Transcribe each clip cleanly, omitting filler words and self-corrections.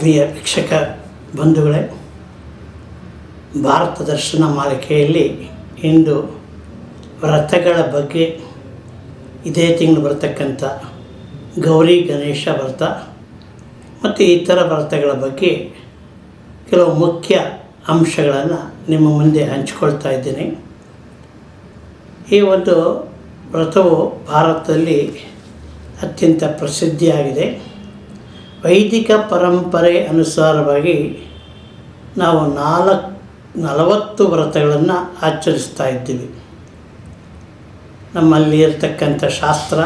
ಆತ್ಮೀಯ ವೀಕ್ಷಕ ಬಂಧುಗಳೇ, ಭಾರತ ದರ್ಶನ ಮಾಲಿಕೆಯಲ್ಲಿ ಇಂದು ವ್ರತಗಳ ಬಗ್ಗೆ, ಇದೇ ತಿಂಗಳು ಬರ್ತಕ್ಕಂಥ ಗೌರಿ ಗಣೇಶ ವ್ರತ ಮತ್ತು ಇತರ ವ್ರತಗಳ ಬಗ್ಗೆ ಕೆಲವು ಮುಖ್ಯ ಅಂಶಗಳನ್ನು ನಿಮ್ಮ ಮುಂದೆ ಹಂಚಿಕೊಳ್ತಾ ಇದ್ದೀನಿ. ಈ ಒಂದು ವ್ರತವು ಭಾರತದಲ್ಲಿ ಅತ್ಯಂತ ಪ್ರಸಿದ್ಧಿಯಾಗಿದೆ. ವೈದಿಕ ಪರಂಪರೆ ಅನುಸಾರವಾಗಿ ನಾವು 40 ವ್ರತಗಳನ್ನು ಆಚರಿಸ್ತಾ ಇದ್ದೀವಿ. ನಮ್ಮಲ್ಲಿ ಇರತಕ್ಕಂಥ ಶಾಸ್ತ್ರ,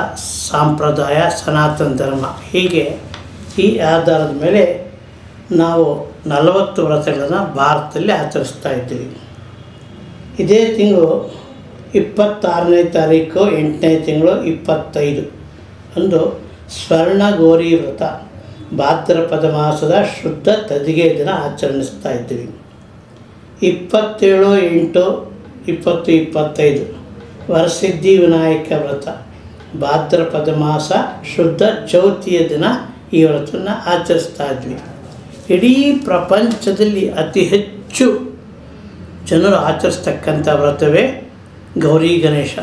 ಸಂಪ್ರದಾಯ, ಸನಾತನ ಧರ್ಮ, ಹೀಗೆ ಈ ಆಧಾರದ ಮೇಲೆ ನಾವು 40 ವ್ರತಗಳನ್ನು ಭಾರತದಲ್ಲಿ ಆಚರಿಸ್ತಾ ಇದ್ದೀವಿ. ಇದೇ ತಿಂಗಳು 26ನೇ ತಾರೀಕು 8ನೇ ತಿಂಗಳು 25 ಅಂದು ಸ್ವರ್ಣ ಗೌರಿ ವ್ರತ ಭಾದ್ರಪದ ಮಾಸದ ಶುದ್ಧ ತದಿಗೆ ದಿನ ಆಚರಿಸ್ತಾ ಇದ್ದೀವಿ. 27/8/2025 ವರಸಿದ್ಧಿ ವಿನಾಯಕ ವ್ರತ ಭಾದ್ರಪದ ಮಾಸ ಶುದ್ಧ ಚೌತಿಯ ದಿನ ಈ ವ್ರತವನ್ನು ಆಚರಿಸ್ತಾ ಇದ್ವಿ. ಇಡೀ ಪ್ರಪಂಚದಲ್ಲಿ ಅತಿ ಹೆಚ್ಚು ಜನರು ಆಚರಿಸ್ತಕ್ಕಂಥ ವ್ರತವೇ ಗೌರಿ ಗಣೇಶ.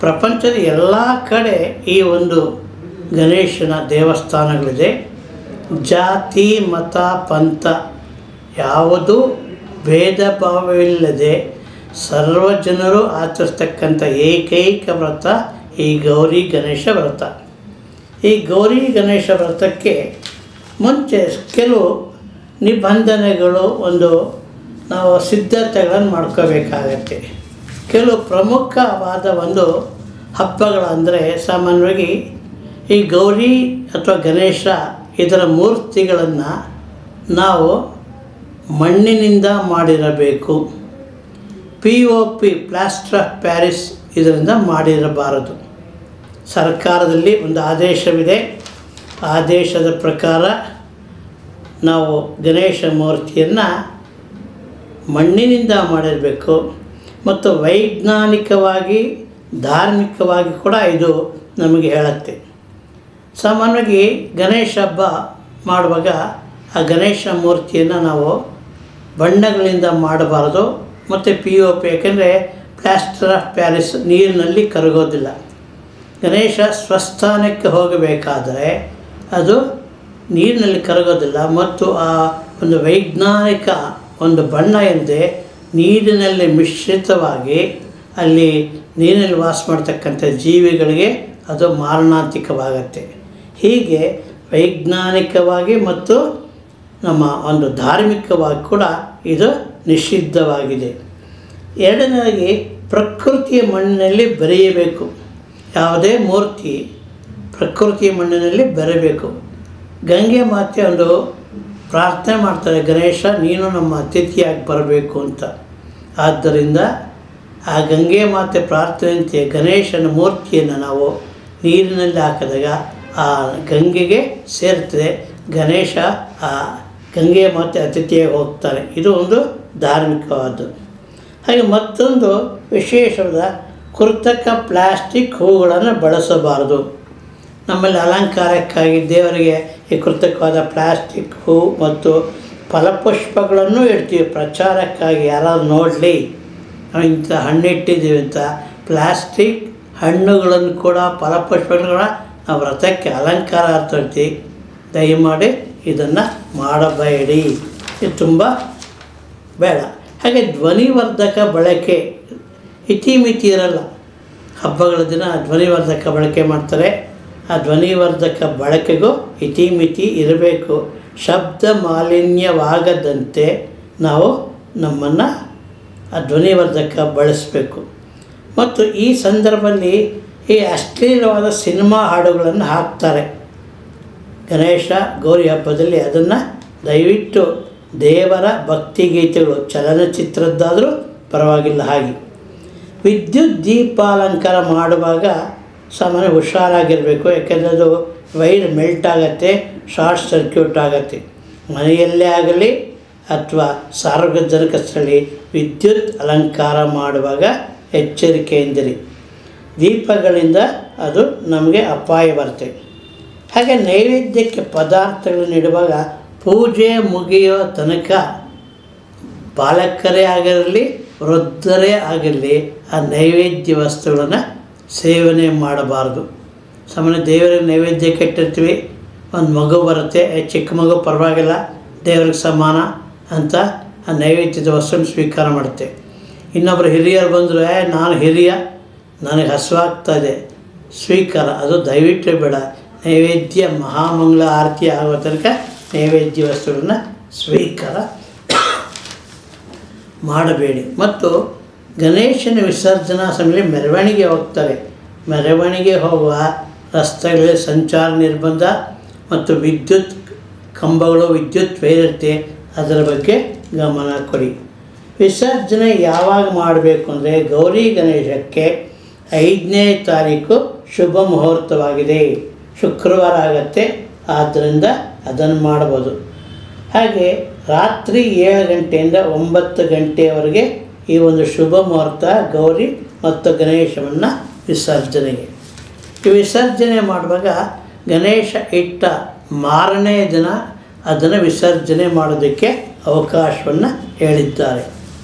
ಪ್ರಪಂಚದ ಎಲ್ಲ ಕಡೆ ಈ ಒಂದು ಗಣೇಶನ ದೇವಸ್ಥಾನಗಳಿದೆ. ಜಾತಿ, ಮತ, ಪಂಥ ಯಾವುದೂ ಭೇದ ಭಾವವಿಲ್ಲದೆ ಸರ್ವ ಜನರು ಆಚರಿಸ್ತಕ್ಕಂಥ ಏಕೈಕ ವ್ರತ ಈ ಗೌರಿ ಗಣೇಶ ವ್ರತ. ಈ ಗೌರಿ ಗಣೇಶ ವ್ರತಕ್ಕೆ ಮುಂಚೆ ಕೆಲವು ನಿಬಂಧನೆಗಳು, ನಾವು ಸಿದ್ಧತೆಗಳನ್ನು ಮಾಡ್ಕೋಬೇಕಾಗತ್ತೆ. ಕೆಲವು ಪ್ರಮುಖವಾದ ಹಬ್ಬಗಳಂದರೆ, ಸಾಮಾನ್ಯವಾಗಿ ಈ ಗೌರಿ ಅಥವಾ ಗಣೇಶ ಇದರ ಮೂರ್ತಿಗಳನ್ನು ನಾವು ಮಣ್ಣಿನಿಂದ ಮಾಡಿರಬೇಕು. POP ಪ್ಲಾಸ್ಟರ್ ಆಫ್ ಪ್ಯಾರಿಸ್ ಇದರಿಂದ ಮಾಡಿರಬಾರದು. ಸರ್ಕಾರದಲ್ಲಿ ಒಂದು ಆದೇಶವಿದೆ. ಆದೇಶದ ಪ್ರಕಾರ ನಾವು ಗಣೇಶ ಮೂರ್ತಿಯನ್ನು ಮಣ್ಣಿನಿಂದ ಮಾಡಿರಬೇಕು. ಮತ್ತು ವೈಜ್ಞಾನಿಕವಾಗಿ, ಧಾರ್ಮಿಕವಾಗಿ ಕೂಡ ಇದು ನಮಗೆ ಹೇಳುತ್ತೆ. ಸಾಮಾನ್ಯವಾಗಿ ಗಣೇಶ ಹಬ್ಬ ಮಾಡುವಾಗ ಆ ಗಣೇಶ ಮೂರ್ತಿಯನ್ನು ನಾವು ಬಣ್ಣಗಳಿಂದ ಮಾಡಬಾರ್ದು. ಮತ್ತು POP, ಯಾಕೆಂದರೆ ಪ್ಲಾಸ್ಟರ್ ಆಫ್ ಪ್ಯಾರಿಸ್ ನೀರಿನಲ್ಲಿ ಕರಗೋದಿಲ್ಲ. ಗಣೇಶ ಸ್ವಸ್ಥಾನಕ್ಕೆ ಹೋಗಬೇಕಾದರೆ ಅದು ನೀರಿನಲ್ಲಿ ಕರಗೋದಿಲ್ಲ. ಮತ್ತು ಆ ಒಂದು ವೈಜ್ಞಾನಿಕ ಬಣ್ಣ ಎಂದರೆ ನೀರಿನಲ್ಲಿ ಮಿಶ್ರಿತವಾಗಿ ಅಲ್ಲಿ ನೀರಿನಲ್ಲಿ ವಾಸ ಮಾಡ್ತಕ್ಕಂಥ ಜೀವಿಗಳಿಗೆ ಅದು ಮಾರಣಾಂತಿಕವಾಗತ್ತೆ. ಹೀಗೆ ವೈಜ್ಞಾನಿಕವಾಗಿ ಮತ್ತು ನಮ್ಮ ಧಾರ್ಮಿಕವಾಗಿ ಕೂಡ ಇದು ನಿಷಿದ್ಧವಾಗಿದೆ. ಎರಡನೇದಾಗಿ ಪ್ರಕೃತಿಯ ಮಣ್ಣಿನಲ್ಲಿ ಬರೆಯಬೇಕು. ಯಾವುದೇ ಮೂರ್ತಿ ಪ್ರಕೃತಿಯ ಮಣ್ಣಿನಲ್ಲಿ ಬರೆಯಬೇಕು. ಗಂಗೆ ಮಾತೆ ಪ್ರಾರ್ಥನೆ ಮಾಡ್ತಾರೆ, ಗಣೇಶ ನೀನು ನಮ್ಮ ಅತಿಥಿಯಾಗಿ ಬರಬೇಕು ಅಂತ. ಆದ್ದರಿಂದ ಆ ಗಂಗೆ ಮಾತೆ ಪ್ರಾರ್ಥನೆಯಂತೆ ಗಣೇಶನ ಮೂರ್ತಿಯನ್ನು ನಾವು ನೀರಿನಲ್ಲಿ ಹಾಕಿದಾಗ ಆ ಗಂಗೆಗೆ ಸೇರ್ತದೆ. ಗಣೇಶ ಆ ಗಂಗೆ ಮಾತೆ ಅತಿಥಿಯಾಗಿ ಹೋಗ್ತಾನೆ. ಇದು ಧಾರ್ಮಿಕವಾದ್ದು. ಹಾಗೆ ಮತ್ತೊಂದು ವಿಶೇಷವಾದ ಕೃತಕ ಪ್ಲಾಸ್ಟಿಕ್ ಹೂಗಳನ್ನು ಬಳಸಬಾರದು. ನಮ್ಮಲ್ಲಿ ಅಲಂಕಾರಕ್ಕಾಗಿ ದೇವರಿಗೆ ಈ ಕೃತಕವಾದ ಪ್ಲಾಸ್ಟಿಕ್ ಹೂ ಮತ್ತು ಫಲಪುಷ್ಪಗಳನ್ನು ಇಡ್ತೀವಿ. ಪ್ರಚಾರಕ್ಕಾಗಿ ಯಾರಾದ್ರು ನೋಡಲಿ ಇಂಥ ಹಣ್ಣು ಇಟ್ಟಿದ್ದೀವಿ ಅಂತ ಪ್ಲಾಸ್ಟಿಕ್ ಹಣ್ಣುಗಳನ್ನು ಕೂಡ, ಫಲಪುಷ್ಪಗಳನ್ನು ಕೂಡ ನಾವು ವ್ರತಕ್ಕೆ ಅಲಂಕಾರ ಇರ್ತೀವಿ. ದಯಮಾಡಿ ಇದನ್ನು ಮಾಡಬೇಡಿ, ಇದು ತುಂಬ ಬೇಡ. ಹಾಗೆ ಧ್ವನಿವರ್ಧಕ ಬಳಕೆ ಇತಿಮಿತಿ ಇರಲ್ಲ. ಹಬ್ಬಗಳ ದಿನ ಧ್ವನಿವರ್ಧಕ ಬಳಕೆ ಮಾಡ್ತಾರೆ. ಆ ಧ್ವನಿವರ್ಧಕ ಬಳಕೆಗೂ ಇತಿಮಿತಿ ಇರಬೇಕು. ಶಬ್ದ ಮಾಲಿನ್ಯವಾಗದಂತೆ ನಾವು ನಮ್ಮನ್ನು ಆ ಧ್ವನಿವರ್ಧಕ ಬಳಸಬೇಕು. ಮತ್ತು ಈ ಸಂದರ್ಭದಲ್ಲಿ ಈ ಅಶ್ಲೀಲವಾದ ಸಿನಿಮಾ ಹಾಡುಗಳನ್ನು ಹಾಕ್ತಾರೆ ಗಣೇಶ ಗೌರಿ ಹಬ್ಬದಲ್ಲಿ. ಅದನ್ನು ದಯವಿಟ್ಟು ದೇವರ ಭಕ್ತಿಗೀತೆಗಳು, ಚಲನಚಿತ್ರದ್ದಾದರೂ ಪರವಾಗಿಲ್ಲ. ಹಾಗೆ ವಿದ್ಯುತ್ ದೀಪಾಲಂಕಾರ ಮಾಡುವಾಗ ಸಾಮಾನ್ಯ ಹುಷಾರಾಗಿರಬೇಕು. ಯಾಕೆಂದರೆ ಅದು ವೈರ್ ಮೆಲ್ಟ್ ಆಗುತ್ತೆ, ಶಾರ್ಟ್ ಸರ್ಕ್ಯೂಟ್ ಆಗುತ್ತೆ. ಮನೆಯಲ್ಲೇ ಆಗಲಿ ಅಥವಾ ಸಾರ್ವಜನಿಕ ಸ್ಥಳದಲ್ಲಿ ವಿದ್ಯುತ್ ಅಲಂಕಾರ ಮಾಡುವಾಗ ಎಚ್ಚರಿಕೆಯಿಂದಿರಿ. ದೀಪಗಳಿಂದ ಅದು ನಮಗೆ ಅಪಾಯ ಬರುತ್ತೆ. ಹಾಗೆ ನೈವೇದ್ಯಕ್ಕೆ ಪದಾರ್ಥಗಳನ್ನು ಇಡುವಾಗ ಪೂಜೆ ಮುಗಿಯೋ ತನಕ ಬಾಲಕರೇ ಆಗಿರಲಿ ವೃದ್ಧರೇ ಆಗಿರಲಿ ಆ ನೈವೇದ್ಯ ವಸ್ತುಗಳನ್ನು ಸೇವನೆ ಮಾಡಬಾರ್ದು. ಸಾಮಾನ್ಯ ದೇವರಿಗೆ ನೈವೇದ್ಯ ಕೆಟ್ಟಿರ್ತೀವಿ, ಒಂದು ಮಗು ಬರುತ್ತೆ, ಚಿಕ್ಕ ಮಗು ಪರವಾಗಿಲ್ಲ ದೇವ್ರಿಗೆ ಸಮಾನ ಅಂತ ಆ ನೈವೇದ್ಯದ ವಸ್ತುವನ್ನು ಸ್ವೀಕಾರ ಮಾಡುತ್ತೆ. ಇನ್ನೊಬ್ಬರು ಹಿರಿಯರು ಬಂದರೆ ನಾನು ಹಿರಿಯ, ನನಗೆ ಹಸುವಾಗ್ತಾಯಿದೆ, ಸ್ವೀಕಾರ, ಅದು ದಯವಿಟ್ಟು ಬೇಡ. ನೈವೇದ್ಯ ಮಹಾಮಂಗಳ ಆರತಿ ಆಗೋ ತನಕ ನೈವೇದ್ಯ ವಸ್ತುಗಳನ್ನು ಸ್ವೀಕಾರ ಮಾಡಬೇಡಿ. ಮತ್ತು ಗಣೇಶನ ವಿಸರ್ಜನಾ ಸಮಯದಲ್ಲಿ ಮೆರವಣಿಗೆ ಹೋಗ್ತಾರೆ. ಮೆರವಣಿಗೆ ಹೋಗುವ ರಸ್ತೆಗಳಲ್ಲಿ ಸಂಚಾರ ನಿರ್ಬಂಧ ಮತ್ತು ವಿದ್ಯುತ್ ಕಂಬಗಳು, ವಿದ್ಯುತ್ ವೈರತೆ, ಅದರ ಬಗ್ಗೆ ಗಮನ ಕೊಡಿ. ವಿಸರ್ಜನೆ ಯಾವಾಗ ಮಾಡಬೇಕು ಅಂದರೆ ಗೌರಿ ಗಣೇಶಕ್ಕೆ 5ನೇ ತಾರೀಕು ಶುಭ ಮುಹೂರ್ತವಾಗಿದೆ, ಶುಕ್ರವಾರ ಆಗುತ್ತೆ, ಆದ್ದರಿಂದ ಅದನ್ನು ಮಾಡ್ಬೋದು. ಹಾಗೆ ರಾತ್ರಿ 7 ಗಂಟೆಯಿಂದ 9 ಗಂಟೆಯವರೆಗೆ ಈ ಒಂದು ಶುಭ ಮುಹೂರ್ತ ಗೌರಿ ಮತ್ತು ಗಣೇಶವನ್ನು ವಿಸರ್ಜನೆಗೆ. ಈ ವಿಸರ್ಜನೆ ಮಾಡುವಾಗ ಗಣೇಶ ಇಟ್ಟ ಮಾರನೇ ದಿನ ಅದನ್ನು ವಿಸರ್ಜನೆ ಮಾಡೋದಕ್ಕೆ ಅವಕಾಶವನ್ನು ಹೇಳಿದ್ದಾರೆ.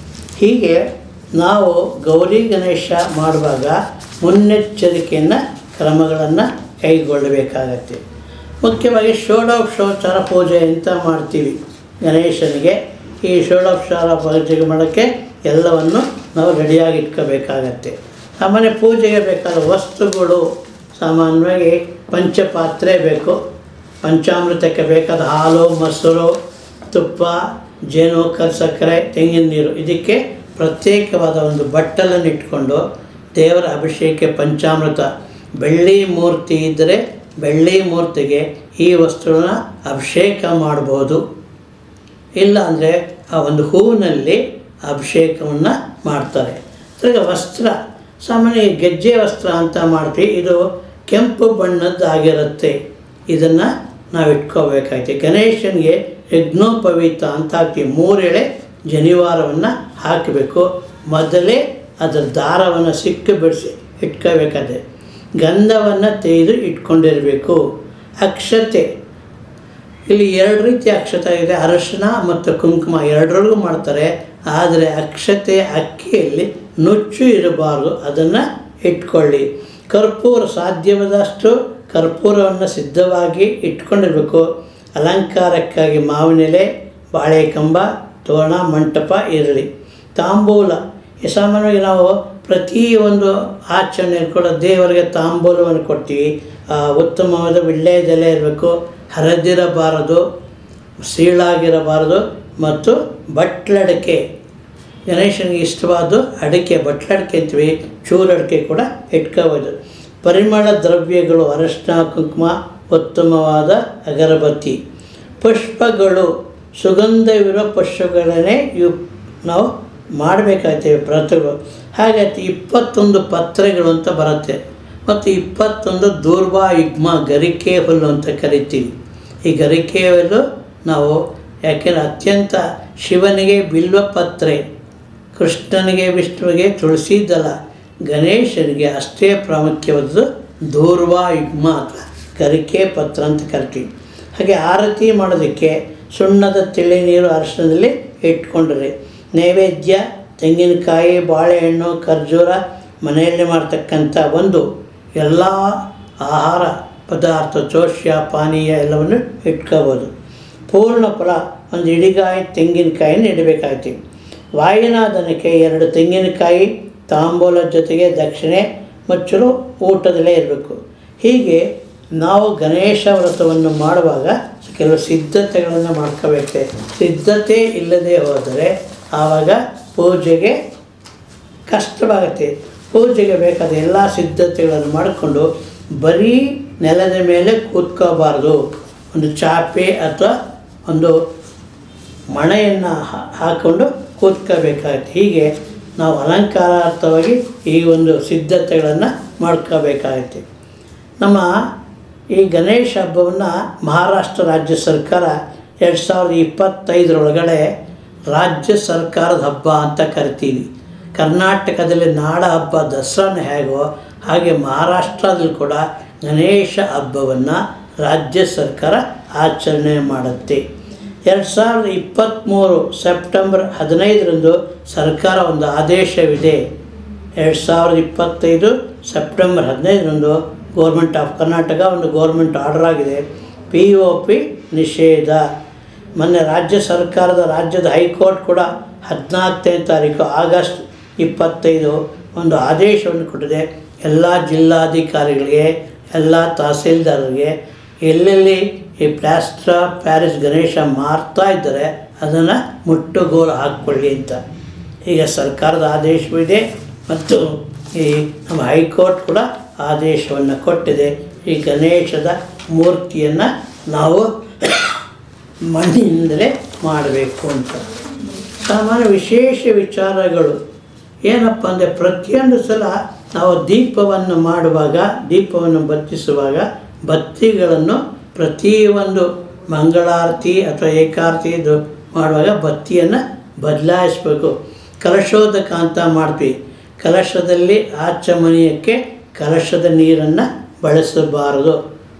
ಹೀಗೆ ನಾವು ಗೌರಿ ಗಣೇಶ ಮಾಡುವಾಗ ಮುನ್ನೆಚ್ಚರಿಕೆಯನ್ನು ಕ್ರಮಗಳನ್ನು ಕೈಗೊಳ್ಳಬೇಕಾಗತ್ತೆ. ಮುಖ್ಯವಾಗಿ ಷೋಡಶೋಪಚಾರ ಪೂಜೆ ಅಂತ ಮಾಡ್ತೀವಿ ಗಣೇಶನಿಗೆ. ಈ ಷೋಡಶೋಪಚಾರ ಪೂಜೆಗೆ ಮಾಡೋಕ್ಕೆ ಎಲ್ಲವನ್ನು ನಾವು ರೆಡಿಯಾಗಿ ಇಟ್ಕೋಬೇಕಾಗತ್ತೆ. ಸಾಮಾನ್ಯ ಪೂಜೆಗೆ ಬೇಕಾದ ವಸ್ತುಗಳು ಸಾಮಾನ್ಯವಾಗಿ ಪಂಚಪಾತ್ರೆ ಬೇಕು, ಪಂಚಾಮೃತಕ್ಕೆ ಬೇಕಾದ ಹಾಲು, ಮೊಸರು, ತುಪ್ಪ, ಜೇನು, ಸಕ್ಕರೆ, ತೆಂಗಿನ ನೀರು, ಇದಕ್ಕೆ ಪ್ರತ್ಯೇಕವಾದ ಒಂದು ಬಟ್ಟಲನ್ನು ಇಟ್ಕೊಂಡು ದೇವರ ಅಭಿಷೇಕಕ್ಕೆ ಪಂಚಾಮೃತ, ಬೆಳ್ಳಿ ಮೂರ್ತಿ ಇದ್ದರೆ ಬೆಳ್ಳಿ ಮೂರ್ತಿಗೆ ಈ ವಸ್ತುಗಳನ್ನ ಅಭಿಷೇಕ ಮಾಡ್ಬೋದು. ಇಲ್ಲ ಅಂದರೆ ಆ ಒಂದು ಹೂವಿನಲ್ಲಿ ಅಭಿಷೇಕವನ್ನು ಮಾಡ್ತಾರೆ. ಈಗ ವಸ್ತ್ರ ಸಾಮಾನ್ಯ ಗೆಜ್ಜೆ ವಸ್ತ್ರ ಅಂತ ಮಾಡ್ತೀವಿ, ಇದು ಕೆಂಪು ಬಣ್ಣದ್ದಾಗಿರುತ್ತೆ, ಇದನ್ನು ನಾವು ಇಟ್ಕೋಬೇಕಾಯ್ತು. ಗಣೇಶನಿಗೆ ಯಜ್ಞೋಪವೀತ ಅಂತ ಹಾಕ್ತೀವಿ, 3 ಎಳೆ ಜನಿವಾರವನ್ನು ಹಾಕಬೇಕು. ಮೊದಲೇ ಅದರ ದಾರವನ್ನು ಸಿಕ್ಕಿ ಬಿಡಿಸಿ ಇಟ್ಕೋಬೇಕಾದ್ರೆ ಗಂಧವನ್ನು ತೆಗೆದು ಇಟ್ಕೊಂಡಿರಬೇಕು. ಅಕ್ಷತೆ, ಇಲ್ಲಿ 2 ರೀತಿಯ ಅಕ್ಷತೆ ಇದೆ, ಅರಶಿನ ಮತ್ತು ಕುಂಕುಮ ಎರಡರಲ್ಲೂ ಮಾಡ್ತಾರೆ. ಆದರೆ ಅಕ್ಷತೆ ಅಕ್ಕಿಯಲ್ಲಿ ನುಚ್ಚು ಇರಬಾರ್ದು, ಅದನ್ನು ಇಟ್ಕೊಳ್ಳಿ. ಕರ್ಪೂರ, ಸಾಧ್ಯವಾದಷ್ಟು ಕರ್ಪೂರವನ್ನು ಸಿದ್ಧವಾಗಿ ಇಟ್ಕೊಂಡಿರಬೇಕು. ಅಲಂಕಾರಕ್ಕಾಗಿ ಮಾವಿನೆಲೆ, ಬಾಳೆಕಂಬ, ತೋರಣ, ಮಂಟಪ ಇರಲಿ. ತಾಂಬೂಲ, ಸಾಮಾನ್ಯವಾಗಿ ನಾವು ಪ್ರತಿಯೊಂದು ಆಚರಣೆ ಕೂಡ ದೇವರಿಗೆ ತಾಂಬೂಲವನ್ನು ಕೊಡ್ತೀವಿ. ಉತ್ತಮವಾದ ವಿಳ್ಯದೆಲೆ ಇರಬೇಕು, ಹರಿದಿರಬಾರದು, ಸೀಳಾಗಿರಬಾರದು. ಮತ್ತು ಬಟ್ಲಡಿಕೆ, ಗಣೇಶನಿಗೆ ಇಷ್ಟವಾದ ಅಡಿಕೆ, ಬಟ್ಲಡಿಕೆ ಅಂತೀವಿ, ಚೂರಡಿಕೆ ಕೂಡ ಇಟ್ಕೋಬೋದು. ಪರಿಮಳ ದ್ರವ್ಯಗಳು, ಅರಶಿನ, ಕುಂಕುಮ, ಉತ್ತಮವಾದ ಅಗರಬತ್ತಿ. ಪುಷ್ಪಗಳು, ಸುಗಂಧವಿರೋ ಪುಷ್ಪಗಳನ್ನೇ ನಾವು ಮಾಡಬೇಕಾಗ್ತೇವೆ ವ್ರತಗಳು. ಹಾಗಾಗಿ 21 ಪತ್ರೆಗಳು ಅಂತ ಬರುತ್ತೆ. ಮತ್ತು 21 ದೂರ್ವಾ ಯುಗ್ಮ, ಗರಿಕೆ ಹುಲ್ಲು ಅಂತ ಕರಿತೀವಿ. ಈ ಗರಿಕೆ ಹುಲ್ಲು ನಾವು ಯಾಕೆಂದರೆ ಅತ್ಯಂತ ಶಿವನಿಗೆ ಬಿಲ್ವಪತ್ರೆ, ಕೃಷ್ಣನಿಗೆ ವಿಷ್ಣುವಿಗೆ ತುಳಸಿ ದಳ, ಗಣೇಶನಿಗೆ ಅಷ್ಟೇ ಪ್ರಾಮುಖ್ಯವಾದದ್ದು ದೂರ್ವಾ ಯುಗ್ಮ ಅಥವಾ ಗರಿಕೆ ಪತ್ರ ಅಂತ ಕರಿತೀವಿ. ಹಾಗೆ ಆರತಿ ಮಾಡೋದಕ್ಕೆ ಸುಣ್ಣದ ತಿಳಿ ನೀರು ಅರಶಿನದಲ್ಲಿ ಇಟ್ಕೊಂಡ್ರೆ, ನೈವೇದ್ಯ ತೆಂಗಿನಕಾಯಿ, ಬಾಳೆಹಣ್ಣು, ಖರ್ಜೂರ, ಮನೆಯಲ್ಲಿ ಮಾಡ್ತಕ್ಕಂಥ ಒಂದು ಎಲ್ಲ ಆಹಾರ ಪದಾರ್ಥ, ಚೋಷ್ಯ, ಪಾನೀಯ ಎಲ್ಲವನ್ನು ಇಟ್ಕೋಬೋದು. ಪೂರ್ಣ ಫಲ, ಒಂದು ಇಡಿಗಾಯಿ ತೆಂಗಿನಕಾಯಿನ ಇಡಬೇಕಾಗ್ತೀವಿ. ವಾಯುನಾದನಕ್ಕೆ 2 ತೆಂಗಿನಕಾಯಿ, ತಾಂಬೂಲದ ಜೊತೆಗೆ ದಕ್ಷಿಣೆ, ಮಚ್ಚಲು ಊಟದಲ್ಲೇ ಇರಬೇಕು. ಹೀಗೆ ನಾವು ಗಣೇಶ ವ್ರತವನ್ನು ಮಾಡುವಾಗ ಕೆಲವು ಸಿದ್ಧತೆಗಳನ್ನು ಮಾಡ್ಕೋಬೇಕು. ಸಿದ್ಧತೆ ಇಲ್ಲದೆ ಹೋದರೆ ಆವಾಗ ಪೂಜೆಗೆ ಕಷ್ಟವಾಗುತ್ತೆ. ಪೂಜೆಗೆ ಬೇಕಾದ ಎಲ್ಲ ಸಿದ್ಧತೆಗಳನ್ನು ಮಾಡಿಕೊಂಡು ಬರೀ ನೆಲದ ಮೇಲೆ ಕೂತ್ಕೋಬಾರ್ದು. ಒಂದು ಚಾಪೆ ಅಥವಾ ಒಂದು ಮಣೆಯನ್ನು ಹಾಕ್ಕೊಂಡು ಕೂತ್ಕೋಬೇಕಾಗುತ್ತೆ. ಹೀಗೆ ನಾವು ಅಲಂಕಾರಾರ್ಥವಾಗಿ ಈ ಒಂದು ಸಿದ್ಧತೆಗಳನ್ನು ಮಾಡ್ಕೋಬೇಕಾಗುತ್ತೆ. ನಮ್ಮ ಈ ಗಣೇಶ ಹಬ್ಬವನ್ನು ಮಹಾರಾಷ್ಟ್ರ ರಾಜ್ಯ ಸರ್ಕಾರ 2025 ರಾಜ್ಯ ಸರ್ಕಾರದ ಹಬ್ಬ ಅಂತ ಕರಿತೀವಿ. ಕರ್ನಾಟಕದಲ್ಲಿ ನಾಡ ಹಬ್ಬ ದಸರಾನ ಹೇಗೋ ಹಾಗೆ ಮಹಾರಾಷ್ಟ್ರದಲ್ಲಿ ಕೂಡ ಗಣೇಶ ಹಬ್ಬವನ್ನು ರಾಜ್ಯ ಸರ್ಕಾರ ಆಚರಣೆ ಮಾಡುತ್ತೆ. 2023 ಸೆಪ್ಟೆಂಬರ್ 15ರಂದು ಸರ್ಕಾರ ಒಂದು ಆದೇಶವಿದೆ. 2025 ಸೆಪ್ಟೆಂಬರ್ 15ರಂದು ಗೌರ್ಮೆಂಟ್ ಆಫ್ ಕರ್ನಾಟಕ ಒಂದು ಗೌರ್ಮೆಂಟ್ ಆರ್ಡರ್ ಆಗಿದೆ. POP ನಿಷೇಧ. ಮೊನ್ನೆ ರಾಜ್ಯದ ಹೈಕೋರ್ಟ್ ಕೂಡ 14ನೇ ತಾರೀಕು ಆಗಸ್ಟ್ 25 ಒಂದು ಆದೇಶವನ್ನು ಕೊಟ್ಟಿದೆ. ಎಲ್ಲ ಜಿಲ್ಲಾಧಿಕಾರಿಗಳಿಗೆ, ಎಲ್ಲ ತಹಸೀಲ್ದಾರರಿಗೆ ಎಲ್ಲೆಲ್ಲಿ ಈ ಪ್ಲಾಸ್ಟರ್ ಆಫ್ ಪ್ಯಾರಿಸ್ ಗಣೇಶ ಮಾರ್ತಾ ಇದ್ದರೆ ಅದನ್ನು ಮುಟ್ಟುಗೋಲು ಹಾಕ್ಕೊಳ್ಳಿ ಅಂತ ಈಗ ಸರ್ಕಾರದ ಆದೇಶವಿದೆ. ಮತ್ತು ಈ ನಮ್ಮ ಹೈಕೋರ್ಟ್ ಕೂಡ ಆದೇಶವನ್ನು ಕೊಟ್ಟಿದೆ. ಈ ಗಣೇಶದ ಮೂರ್ತಿಯನ್ನು ನಾವು ಮಣ್ಣಿನಿಂದಲೇ ಮಾಡಬೇಕು ಅಂತ. ಸಾಮಾನ್ಯ ವಿಶೇಷ ವಿಚಾರಗಳು ಏನಪ್ಪ ಅಂದರೆ, ಪ್ರತಿಯೊಂದು ಸಲ ನಾವು ದೀಪವನ್ನು ಮಾಡುವಾಗ, ದೀಪವನ್ನು ಬತ್ತಿಸುವಾಗ ಬತ್ತಿಗಳನ್ನು ಪ್ರತಿಯೊಂದು ಮಂಗಳಾರತಿ ಅಥವಾ ಏಕಾರತಿ ಇದು ಮಾಡುವಾಗ ಬತ್ತಿಯನ್ನು ಬದಲಾಯಿಸಬೇಕು. ಕಲಶೋದಕ ಅಂತ ಮಾಡ್ತೀವಿ. ಕಲಶದಲ್ಲಿ ಆಚಮನೀಯಕ್ಕೆ ಕಲಶದ ನೀರನ್ನು ಬಳಸಬಾರದು,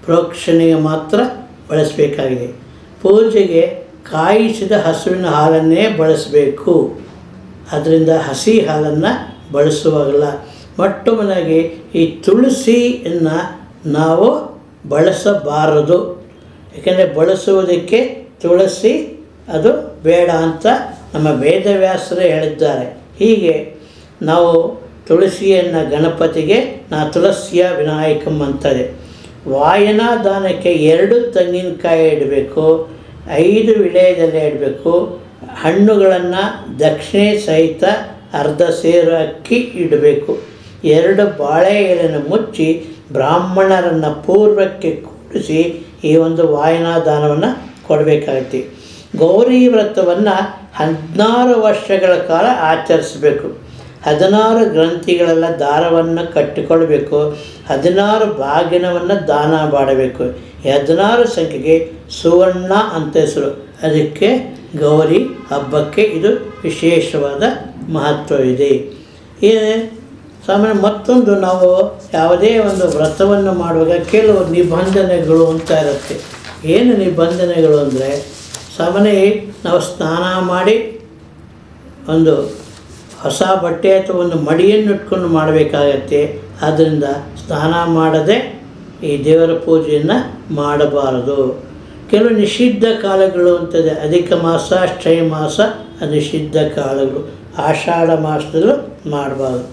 ಪ್ರೋಕ್ಷಣೆಗೆ ಮಾತ್ರ ಬಳಸಬೇಕಾಗಿದೆ. ಪೂಜೆಗೆ ಕಾಯಿಸಿದ ಹಸುವಿನ ಹಾಲನ್ನೇ ಬಳಸಬೇಕು, ಅದರಿಂದ ಹಸಿ ಹಾಲನ್ನು ಬಳಸುವಾಗಲ್ಲ. ಮೊಟ್ಟ ಮೊದಲಾಗಿ ಈ ತುಳಸಿಯನ್ನು ನಾವು ಬಳಸಬಾರದು, ಏಕೆಂದರೆ ಬಳಸುವುದಕ್ಕೆ ತುಳಸಿ ಅದು ಬೇಡ ಅಂತ ನಮ್ಮ ವೇದವ್ಯಾಸರೇ ಹೇಳಿದ್ದಾರೆ. ಹೀಗೆ ನಾವು ತುಳಸಿಯನ್ನು ಗಣಪತಿಗೆ ತುಳಸಿಯ ವಿನಾಯಕಂ ಅಂತದೆ. ವಾಯನ ದಾನಕ್ಕೆ 2 ತೆಂಗಿನಕಾಯಿ ಇಡಬೇಕು, 5 ವಿಳೆಯದೆಲೆ ಇಡಬೇಕು. ಹಣ್ಣುಗಳನ್ನು ದಕ್ಷಿಣೆ ಸಹಿತ ಅರ್ಧ ಸೇರು ಅಕ್ಕಿ ಇಡಬೇಕು. 2 ಬಾಳೆ ಎಲೆಯನ್ನು ಮುಚ್ಚಿ ಬ್ರಾಹ್ಮಣರನ್ನು ಪೂರ್ವಕ್ಕೆ ಕೂಡಿಸಿ ಈ ಒಂದು ವಾಯನ ದಾನವನ್ನು ಕೊಡಬೇಕಾಗತ್ತೆ. ಗೌರಿ ವ್ರತವನ್ನು 16 ವರ್ಷಗಳ ಕಾಲ ಆಚರಿಸಬೇಕು. 16 ಗ್ರಂಥಿಗಳೆಲ್ಲ ದಾರವನ್ನು ಕಟ್ಟಿಕೊಳ್ಬೇಕು. 16 ಬಾಗಿನವನ್ನು ದಾನ ಮಾಡಬೇಕು. ಈ 16 ಸಂಖ್ಯೆಗೆ ಸುವರ್ಣ ಅಂತ ಹೆಸರು. ಅದಕ್ಕೆ ಗೌರಿ ಹಬ್ಬಕ್ಕೆ ಇದು ವಿಶೇಷವಾದ ಮಹತ್ವವಿದೆ. ಈ ಸಾಮಾನ್ಯ ಮತ್ತೊಂದು, ನಾವು ಯಾವುದೇ ಒಂದು ವ್ರತವನ್ನು ಮಾಡುವಾಗ ಕೆಲವು ನಿಬಂಧನೆಗಳು ಅಂತ ಇರುತ್ತೆ. ಏನು ನಿಬಂಧನೆಗಳು ಅಂದರೆ, ಸಾಮಾನ್ಯ ನಾವು ಸ್ನಾನ ಮಾಡಿ ಒಂದು ಹೊಸ ಬಟ್ಟೆ ಅಥವಾ ಒಂದು ಮಡಿಯನ್ನು ಇಟ್ಕೊಂಡು ಮಾಡಬೇಕಾಗತ್ತೆ. ಆದ್ದರಿಂದ ಸ್ನಾನ ಮಾಡದೆ ಈ ದೇವರ ಪೂಜೆಯನ್ನು ಮಾಡಬಾರದು. ಕೆಲವು ನಿಷಿದ್ಧ ಕಾಲಗಳು ಅಂತದೆ. ಅಧಿಕ ಮಾಸ, ಶ್ರೈ ಮಾಸ ನಿಷಿದ್ಧ ಕಾಲಗಳು. ಆಷಾಢ ಮಾಸದಲ್ಲೂ ಮಾಡಬಾರ್ದು.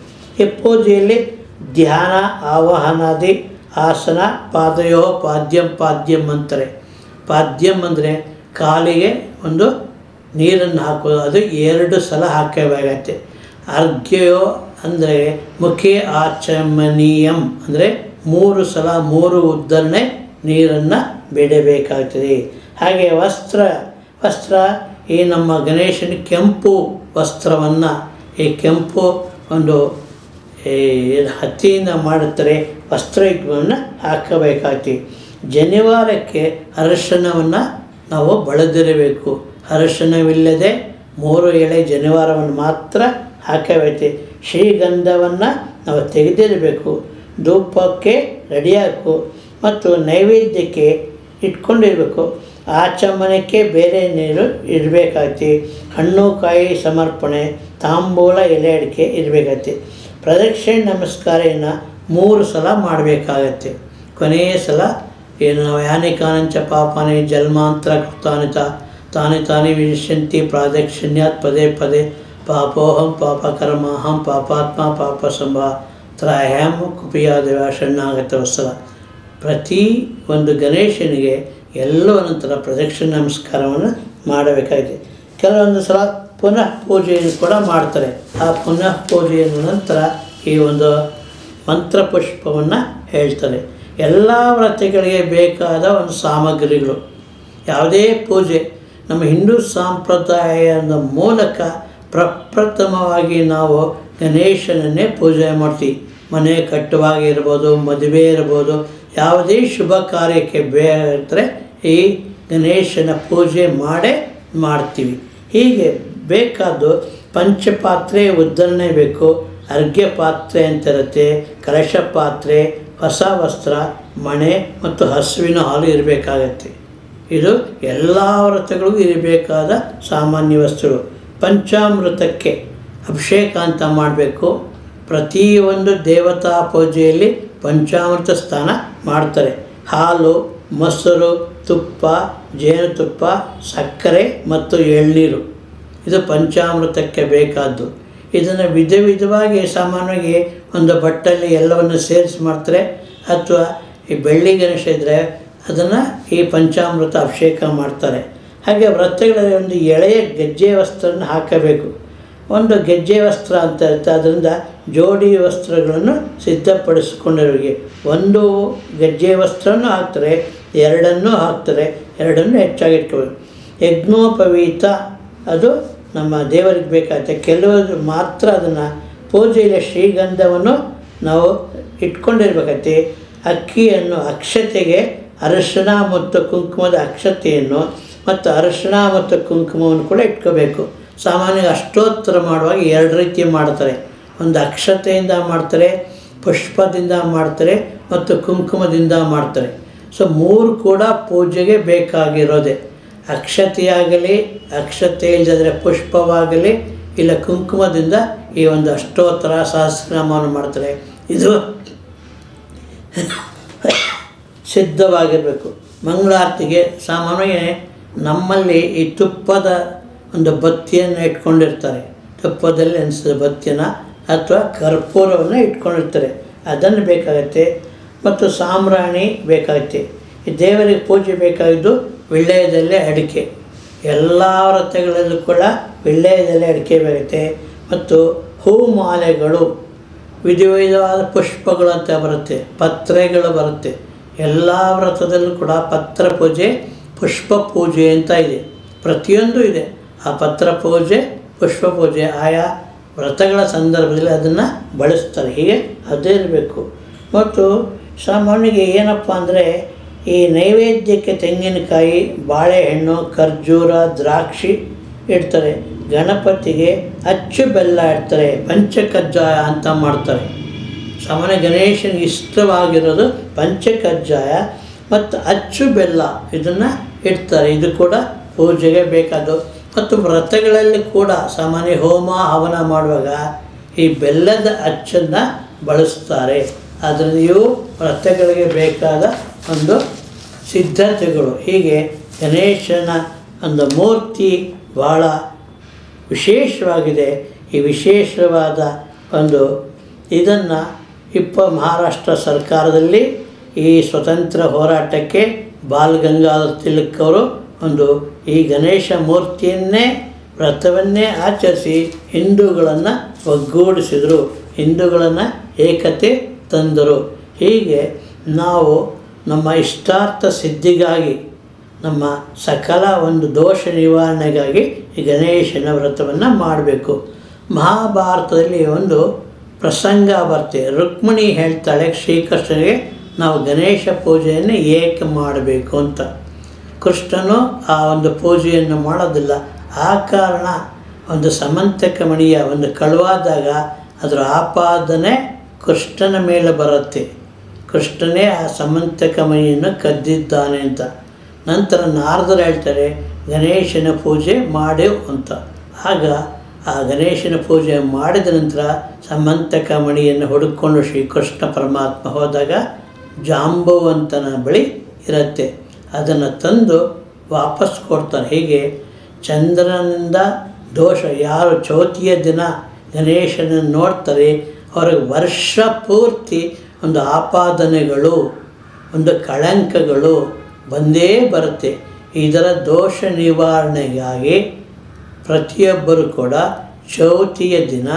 ಈ ಪೂಜೆಯಲ್ಲಿ ಧ್ಯಾನ, ಆವಾಹನಾದಿ, ಆಸನ, ಪಾದಯೋ ಪಾದ್ಯಂ ಅಂತಾರೆ. ಪಾದ್ಯಂ ಅಂದರೆ ಕಾಲಿಗೆ ಒಂದು ನೀರನ್ನು ಹಾಕೋದು, ಅದು 2 ಸಲ ಹಾಕಬೇಕಾಗತ್ತೆ. ಅರ್ಘ್ಯಯೋ ಅಂದರೆ ಮುಖೇ ಆಚಮನೀಯಂ ಅಂದರೆ 3 ಸಲ 3 ಉದ್ದರಣೆ ನೀರನ್ನು ಬಿಡಬೇಕಾಗ್ತದೆ. ಹಾಗೆ ವಸ್ತ್ರ ಈ ನಮ್ಮ ಗಣೇಶನ ಕೆಂಪು ವಸ್ತ್ರವನ್ನು, ಈ ಕೆಂಪು ಒಂದು ಹತ್ತಿಯಿಂದ ಮಾಡುತ್ತಾರೆ ವಸ್ತ್ರವನ್ನು ಹಾಕಬೇಕಾಗ್ತದೆ. ಜನಿವಾರಕ್ಕೆ ಅರಶಿನವನ್ನು ನಾವು ಬಳದಿರಬೇಕು. ಅರಶಿನವಿಲ್ಲದೆ 3 ಎಳೆ ಜನಿವಾರವನ್ನು ಮಾತ್ರ ಹಾಕಬೇಕು. ಶ್ರೀಗಂಧವನ್ನು ನಾವು ತೆಗೆದಿರಬೇಕು. ಧೂಪಕ್ಕೆ ರೆಡಿಯಾಗಬೇಕು ಮತ್ತು ನೈವೇದ್ಯಕ್ಕೆ ಇಟ್ಕೊಂಡಿರಬೇಕು. ಆಚಮನಕ್ಕೆ ಬೇರೆ ನೀರು ಇರಬೇಕಾಗ್ತಿ. ಹಣ್ಣು ಕಾಯಿ ಸಮರ್ಪಣೆ, ತಾಂಬೂಲ, ಎಲೆ ಅಡಿಕೆ ಇರಬೇಕಾಗತ್ತೆ. ಪ್ರದಕ್ಷಿಣೆ ನಮಸ್ಕಾರವನ್ನು 3 ಸಲ ಮಾಡಬೇಕಾಗತ್ತೆ. ಕೊನೆಯ ಸಲ ಏನು ನಾವು ಯಾನಿ ಕಾನಂಚ ಪಾಪಾನಿ ಜನ್ಮಾಂತರ ಕೃತಾನಿತ ತಾನಿ ವಿನಶ್ಯಂತಿ ಪ್ರಾದಕ್ಷಿಣ್ಯಾತ್ ಪದೇ ಪದೇ ಪಾಪೋಹಂ ಪಾಪಕರ್ಮಾಹಂ ಪಾಪಾತ್ಮ ಪಾಪ ಸಂಭವ ತ್ರಾಹ್ಯಾಂ ಕುಪಿಯಾದೇವ ಶರಣಾಗತ ವತ್ಸಲ. ಪ್ರತಿ ಒಂದು ಗಣೇಶನಿಗೆ ಎಲ್ಲೋ ನಂತರ ಪ್ರದಕ್ಷಿಣೆ ನಮಸ್ಕಾರವನ್ನು ಮಾಡಬೇಕಾಗಿದೆ. ಕೆಲವೊಂದು ಸಲ ಪುನಃ ಪೂಜೆಯನ್ನು ಕೂಡ ಮಾಡ್ತಾರೆ. ಆ ಪುನಃ ಪೂಜೆಯ ನಂತರ ಈ ಒಂದು ಮಂತ್ರಪುಷ್ಪವನ್ನು ಹೇಳ್ತಾರೆ. ಎಲ್ಲ ವ್ರತಗಳಿಗೆ ಬೇಕಾದ ಒಂದು ಸಾಮಗ್ರಿಗಳು. ಯಾವುದೇ ಪೂಜೆ ನಮ್ಮ ಹಿಂದೂ ಸಂಪ್ರದಾಯದ ಮೂಲಕ ಪ್ರಪ್ರಥಮವಾಗಿ ನಾವು ಗಣೇಶನನ್ನೇ ಪೂಜೆ ಮಾಡ್ತೀವಿ. ಮನೆ ಕಟ್ಟುವಾಗ ಇರ್ಬೋದು, ಮದುವೆ ಇರ್ಬೋದು, ಯಾವುದೇ ಶುಭ ಕಾರ್ಯಕ್ಕೆ ಬೇಕಾದರೆ ಈ ಗಣೇಶನ ಪೂಜೆ ಮಾಡ್ತೀವಿ. ಹೀಗೆ ಬೇಕಾದ್ದು ಪಂಚಪಾತ್ರೆ ಉದ್ಧರಣೆ ಬೇಕು. ಅರ್ಘ್ಯ ಪಾತ್ರೆ ಅಂತಿರುತ್ತೆ, ಕಲಶ ಪಾತ್ರೆ, ಹೊಸ ವಸ್ತ್ರ, ಮಣೆ ಮತ್ತು ಹಸುವಿನ ಹಾಲು ಇರಬೇಕಾಗತ್ತೆ. ಇದು ಎಲ್ಲ ವ್ರತಗಳಿಗೂ ಇರಬೇಕಾದ ಸಾಮಾನ್ಯ ವಸ್ತುಗಳು. ಪಂಚಾಮೃತಕ್ಕೆ ಅಭಿಷೇಕ ಅಂತ ಮಾಡಬೇಕು. ಪ್ರತಿಯೊಂದು ದೇವತಾ ಪೂಜೆಯಲ್ಲಿ ಪಂಚಾಮೃತ ಸ್ನಾನ ಮಾಡ್ತಾರೆ. ಹಾಲು, ಮೊಸರು, ತುಪ್ಪ, ಜೇನುತುಪ್ಪ, ಸಕ್ಕರೆ ಮತ್ತು ಎಳ್ನೀರು ಇದು ಪಂಚಾಮೃತಕ್ಕೆ ಬೇಕಾದ್ದು. ಇದನ್ನು ವಿಧವಾಗಿ ಸಾಮಾನ್ಯವಾಗಿ ಒಂದು ಬಟ್ಟಲ್ಲಿ ಎಲ್ಲವನ್ನು ಸೇರಿಸಿ ಮಾಡ್ತಾರೆ. ಅಥವಾ ಈ ಬೆಳ್ಳಿ ಗಣೇಶ ಇದ್ದರೆ ಅದನ್ನು ಈ ಪಂಚಾಮೃತ ಅಭಿಷೇಕ ಮಾಡ್ತಾರೆ. ಹಾಗೆ ವ್ರತಗಳಲ್ಲಿ ಒಂದು ಎಳೆಯ ಗೆಜ್ಜೆ ವಸ್ತ್ರನ ಹಾಕಬೇಕು. ಒಂದು ಗೆಜ್ಜೆ ವಸ್ತ್ರ ಅಂತ ಇರುತ್ತೆ, ಅದರಿಂದ ಜೋಡಿ ವಸ್ತ್ರಗಳನ್ನು ಸಿದ್ಧಪಡಿಸಿಕೊಂಡಿರೋರಿಗೆ ಒಂದು ಗೆಜ್ಜೆ ವಸ್ತ್ರನೂ ಹಾಕ್ತಾರೆ, ಎರಡನ್ನೂ ಹಾಕ್ತಾರೆ, ಎರಡನ್ನೂ ಹೆಚ್ಚಾಗಿಟ್ಕೋಬೇಕು. ಯಜ್ಞೋಪವೀತ ಅದು ನಮ್ಮ ದೇವರಿಗೆ ಬೇಕಾಗುತ್ತೆ. ಕೆಲವರು ಮಾತ್ರ ಅದನ್ನು ಪೂಜೆಯಲ್ಲಿ ಶ್ರೀಗಂಧವನ್ನು ನಾವು ಇಟ್ಕೊಂಡಿರ್ಬೇಕೈತಿ. ಅಕ್ಕಿಯನ್ನು ಅಕ್ಷತೆಗೆ ಅರಿಶಿಣ ಮತ್ತು ಕುಂಕುಮದ ಅಕ್ಷತೆಯನ್ನು ಮತ್ತು ಅರಿಶಿಣ ಮತ್ತು ಕುಂಕುಮವನ್ನು ಕೂಡ ಇಟ್ಕೋಬೇಕು. ಸಾಮಾನ್ಯ ಅಷ್ಟೋತ್ತರ ಮಾಡುವಾಗ ಎರಡು ರೀತಿ ಮಾಡ್ತಾರೆ. ಒಂದು ಅಕ್ಷತೆಯಿಂದ ಮಾಡ್ತಾರೆ, ಪುಷ್ಪದಿಂದ ಮಾಡ್ತಾರೆ ಮತ್ತು ಕುಂಕುಮದಿಂದ ಮಾಡ್ತಾರೆ. ಸೊ ಮೂರು ಕೂಡ ಪೂಜೆಗೆ ಬೇಕಾಗಿರೋದೆ. ಅಕ್ಷತೆಯಾಗಲಿ, ಅಕ್ಷತೆ ಇಲ್ಲದ್ರೆ ಪುಷ್ಪವಾಗಲಿ, ಇಲ್ಲ ಕುಂಕುಮದಿಂದ ಈ ಒಂದು ಅಷ್ಟೋತ್ತರ ಸಹಸ್ರನಾಮವನ್ನು ಮಾಡ್ತಾರೆ. ಇದು ಸಿದ್ಧವಾಗಿರಬೇಕು. ಮಂಗಳಾರತಿಗೆ ಸಾಮಾನ್ಯವಾಗಿ ನಮ್ಮಲ್ಲಿ ಈ ತುಪ್ಪದ ಒಂದು ಬತ್ತಿಯನ್ನು ಇಟ್ಕೊಂಡಿರ್ತಾರೆ. ತುಪ್ಪದಲ್ಲಿ ನೆನೆಸಿದ ಬತ್ತಿಯನ್ನು ಅಥವಾ ಕರ್ಪೂರವನ್ನು ಇಟ್ಕೊಂಡಿರ್ತಾರೆ, ಅದನ್ನು ಬೇಕಾಗುತ್ತೆ. ಮತ್ತು ಸಾಂಬ್ರಾಣಿ ಬೇಕಾಗುತ್ತೆ. ಈ ದೇವರಿಗೆ ಪೂಜೆ ಬೇಕಾಗಿದ್ದು ವೀಳ್ಯದೆಲೆ, ಅಡಿಕೆ. ಎಲ್ಲ ವ್ರತಗಳಲ್ಲೂ ಕೂಡ ವೀಳ್ಯದೆಲೆ, ಅಡಿಕೆ ಬೇಕಾಗುತ್ತೆ. ಮತ್ತು ಹೂಮಾಲೆಗಳು, ವಿಧವಾದ ಪುಷ್ಪಗಳು ಅಂತ ಬರುತ್ತೆ, ಪತ್ರೆಗಳು ಬರುತ್ತೆ. ಎಲ್ಲ ವ್ರತದಲ್ಲೂ ಕೂಡ ಪತ್ರ ಪೂಜೆ, ಪುಷ್ಪ ಪೂಜೆ ಅಂತ ಇದೆ. ಪ್ರತಿಯೊಂದು ಇದೆ. ಆ ಪತ್ರ ಪೂಜೆ, ಪುಷ್ಪ ಪೂಜೆ ಆಯಾ ವ್ರತಗಳ ಸಂದರ್ಭದಲ್ಲಿ ಅದನ್ನು ಬಳಸ್ತಾರೆ. ಹೀಗೆ ಅದೇ ಇರಬೇಕು. ಮತ್ತು ಸಾಮಾನ್ಯವಾಗಿ ಏನಪ್ಪ ಅಂದರೆ ಈ ನೈವೇದ್ಯಕ್ಕೆ ತೆಂಗಿನಕಾಯಿ, ಬಾಳೆಹಣ್ಣು, ಖರ್ಜೂರ, ದ್ರಾಕ್ಷಿ ಇಡ್ತಾರೆ. ಗಣಪತಿಗೆ ಅಚ್ಚು ಬೆಲ್ಲ ಇಡ್ತಾರೆ, ಪಂಚಕಜ್ಜಾಯ ಅಂತ ಮಾಡ್ತಾರೆ. ಸಾಮಾನ್ಯ ಗಣೇಶನಿಗೆ ಇಷ್ಟವಾಗಿರೋದು ಪಂಚಕಜ್ಜಾಯ ಮತ್ತು ಅಚ್ಚು ಬೆಲ್ಲ, ಇದನ್ನು ಇಡ್ತಾರೆ. ಇದು ಕೂಡ ಪೂಜೆಗೆ ಬೇಕಾದ್ದು. ಮತ್ತು ವ್ರತಗಳಲ್ಲಿ ಕೂಡ ಸಾಮಾನ್ಯ ಹೋಮ ಹವನ ಮಾಡುವಾಗ ಈ ಬೆಲ್ಲದ ಅಚ್ಚನ್ನು ಬಳಸ್ತಾರೆ. ಅದರಲ್ಲಿ ಇವು ವ್ರತಗಳಿಗೆ ಬೇಕಾದ ಒಂದು ಸಿದ್ಧತೆಗಳು. ಹೀಗೆ ಗಣೇಶನ ಒಂದು ಮೂರ್ತಿ ಭಾಳ ವಿಶೇಷವಾಗಿದೆ. ಈ ವಿಶೇಷವಾದ ಒಂದು ಇದನ್ನು ಮಹಾರಾಷ್ಟ್ರ ಸರ್ಕಾರದಲ್ಲಿ ಈ ಸ್ವತಂತ್ರ ಹೋರಾಟಕ್ಕೆ ಬಾಲ್ ಗಂಗಾಧರ್ ತಿಲಕ್ ಅವರು ಒಂದು ಈ ಗಣೇಶ ಮೂರ್ತಿಯನ್ನೇ ವ್ರತವನ್ನೇ ಆಚರಿಸಿ ಹಿಂದೂಗಳನ್ನು ಒಗ್ಗೂಡಿಸಿದರು, ಹಿಂದೂಗಳನ್ನು ಏಕತೆ ತಂದರು. ಹೀಗೆ ನಾವು ನಮ್ಮ ಇಷ್ಟಾರ್ಥ ಸಿದ್ಧಿಗಾಗಿ, ನಮ್ಮ ಸಕಲ ಒಂದು ದೋಷ ನಿವಾರಣೆಗಾಗಿ ಈ ಗಣೇಶನ ವ್ರತವನ್ನು ಮಾಡಬೇಕು. ಮಹಾಭಾರತದಲ್ಲಿ ಒಂದು ಪ್ರಸಂಗ ಬರುತ್ತೆ. ರುಕ್ಮಿಣಿ ಹೇಳ್ತಾಳೆ ಶ್ರೀಕೃಷ್ಣನಿಗೆ, ನಾವು ಗಣೇಶ ಪೂಜೆಯನ್ನು ಏಕೆ ಮಾಡಬೇಕು ಅಂತ. ಕೃಷ್ಣನು ಆ ಒಂದು ಪೂಜೆಯನ್ನು ಮಾಡೋದಿಲ್ಲ. ಆ ಕಾರಣ ಒಂದು ಸಮಂತಕ ಮಣಿಯ ಒಂದು ಕಳುವಾದಾಗ ಅದರ ಆಪಾದನೆ ಕೃಷ್ಣನ ಮೇಲೆ ಬರುತ್ತೆ. ಕೃಷ್ಣನೇ ಆ ಸಮಂತಕ ಮಣಿಯನ್ನು ಕದ್ದಿದ್ದಾನೆ ಅಂತ. ನಂತರ ನಾರದರು ಹೇಳ್ತಾರೆ ಗಣೇಶನ ಪೂಜೆ ಮಾಡೆವು ಅಂತ. ಆಗ ಆ ಗಣೇಶನ ಪೂಜೆ ಮಾಡಿದ ನಂತರ ಸಮಂತಕ ಮಣಿಯನ್ನು ಹುಡುಕೊಂಡು ಶ್ರೀಕೃಷ್ಣ ಪರಮಾತ್ಮ ಹೋದಾಗ ಜಾಂಬವಂತನ ಬಳಿ ಇರುತ್ತೆ. ಅದನ್ನು ತಂದು ವಾಪಸ್ ಕೊಡ್ತಾನೆ. ಹೀಗೆ ಚಂದ್ರನಿಂದ ದೋಷ, ಯಾರು ಚೌತಿಯ ದಿನ ಗಣೇಶನನ್ನು ನೋಡ್ತಾರೆ ಅವ್ರಿಗೆ ವರ್ಷ ಪೂರ್ತಿ ಒಂದು ಆಪಾದನೆಗಳು, ಒಂದು ಕಳಂಕಗಳು ಬಂದೇ ಬರುತ್ತೆ. ಇದರ ದೋಷ ನಿವಾರಣೆಗಾಗಿ ಪ್ರತಿಯೊಬ್ಬರು ಕೂಡ ಚೌತಿಯ ದಿನ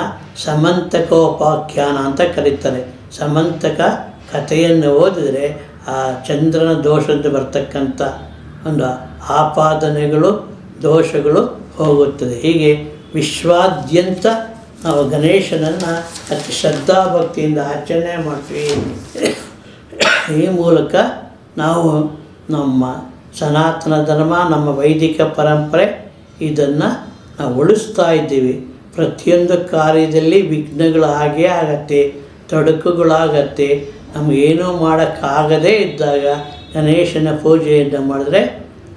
ಸಮಂತಕೋಪಾಖ್ಯಾನ ಅಂತ ಕರೀತಾರೆ. ಸಮಂತಕ ಕಥೆಯನ್ನು ಓದಿದರೆ ಆ ಚಂದ್ರನ ದೋಷದಿಂದ ಬರ್ತಕ್ಕಂಥ ಒಂದು ಆಪಾದನೆಗಳು, ದೋಷಗಳು ಹೋಗುತ್ತದೆ. ಹೀಗೆ ವಿಶ್ವಾದ್ಯಂತ ನಾವು ಗಣೇಶನನ್ನು ಅತಿ ಶ್ರದ್ಧಾಭಕ್ತಿಯಿಂದ ಆಚರಣೆ ಮಾಡ್ತೀವಿ. ಈ ಮೂಲಕ ನಾವು ನಮ್ಮ ಸನಾತನ ಧರ್ಮ, ನಮ್ಮ ವೈದಿಕ ಪರಂಪರೆ ಇದನ್ನು ನಾವು ಉಳಿಸ್ತಾ ಇದ್ದೀವಿ. ಪ್ರತಿಯೊಂದು ಕಾರ್ಯದಲ್ಲಿ ವಿಘ್ನಗಳು ಆಗೇ ಆಗತ್ತೆ, ತೊಡಕುಗಳಾಗತ್ತೆ. ನಮಗೇನೂ ಮಾಡೋಕ್ಕಾಗದೇ ಇದ್ದಾಗ ಗಣೇಶನ ಪೂಜೆಯನ್ನು ಮಾಡಿದ್ರೆ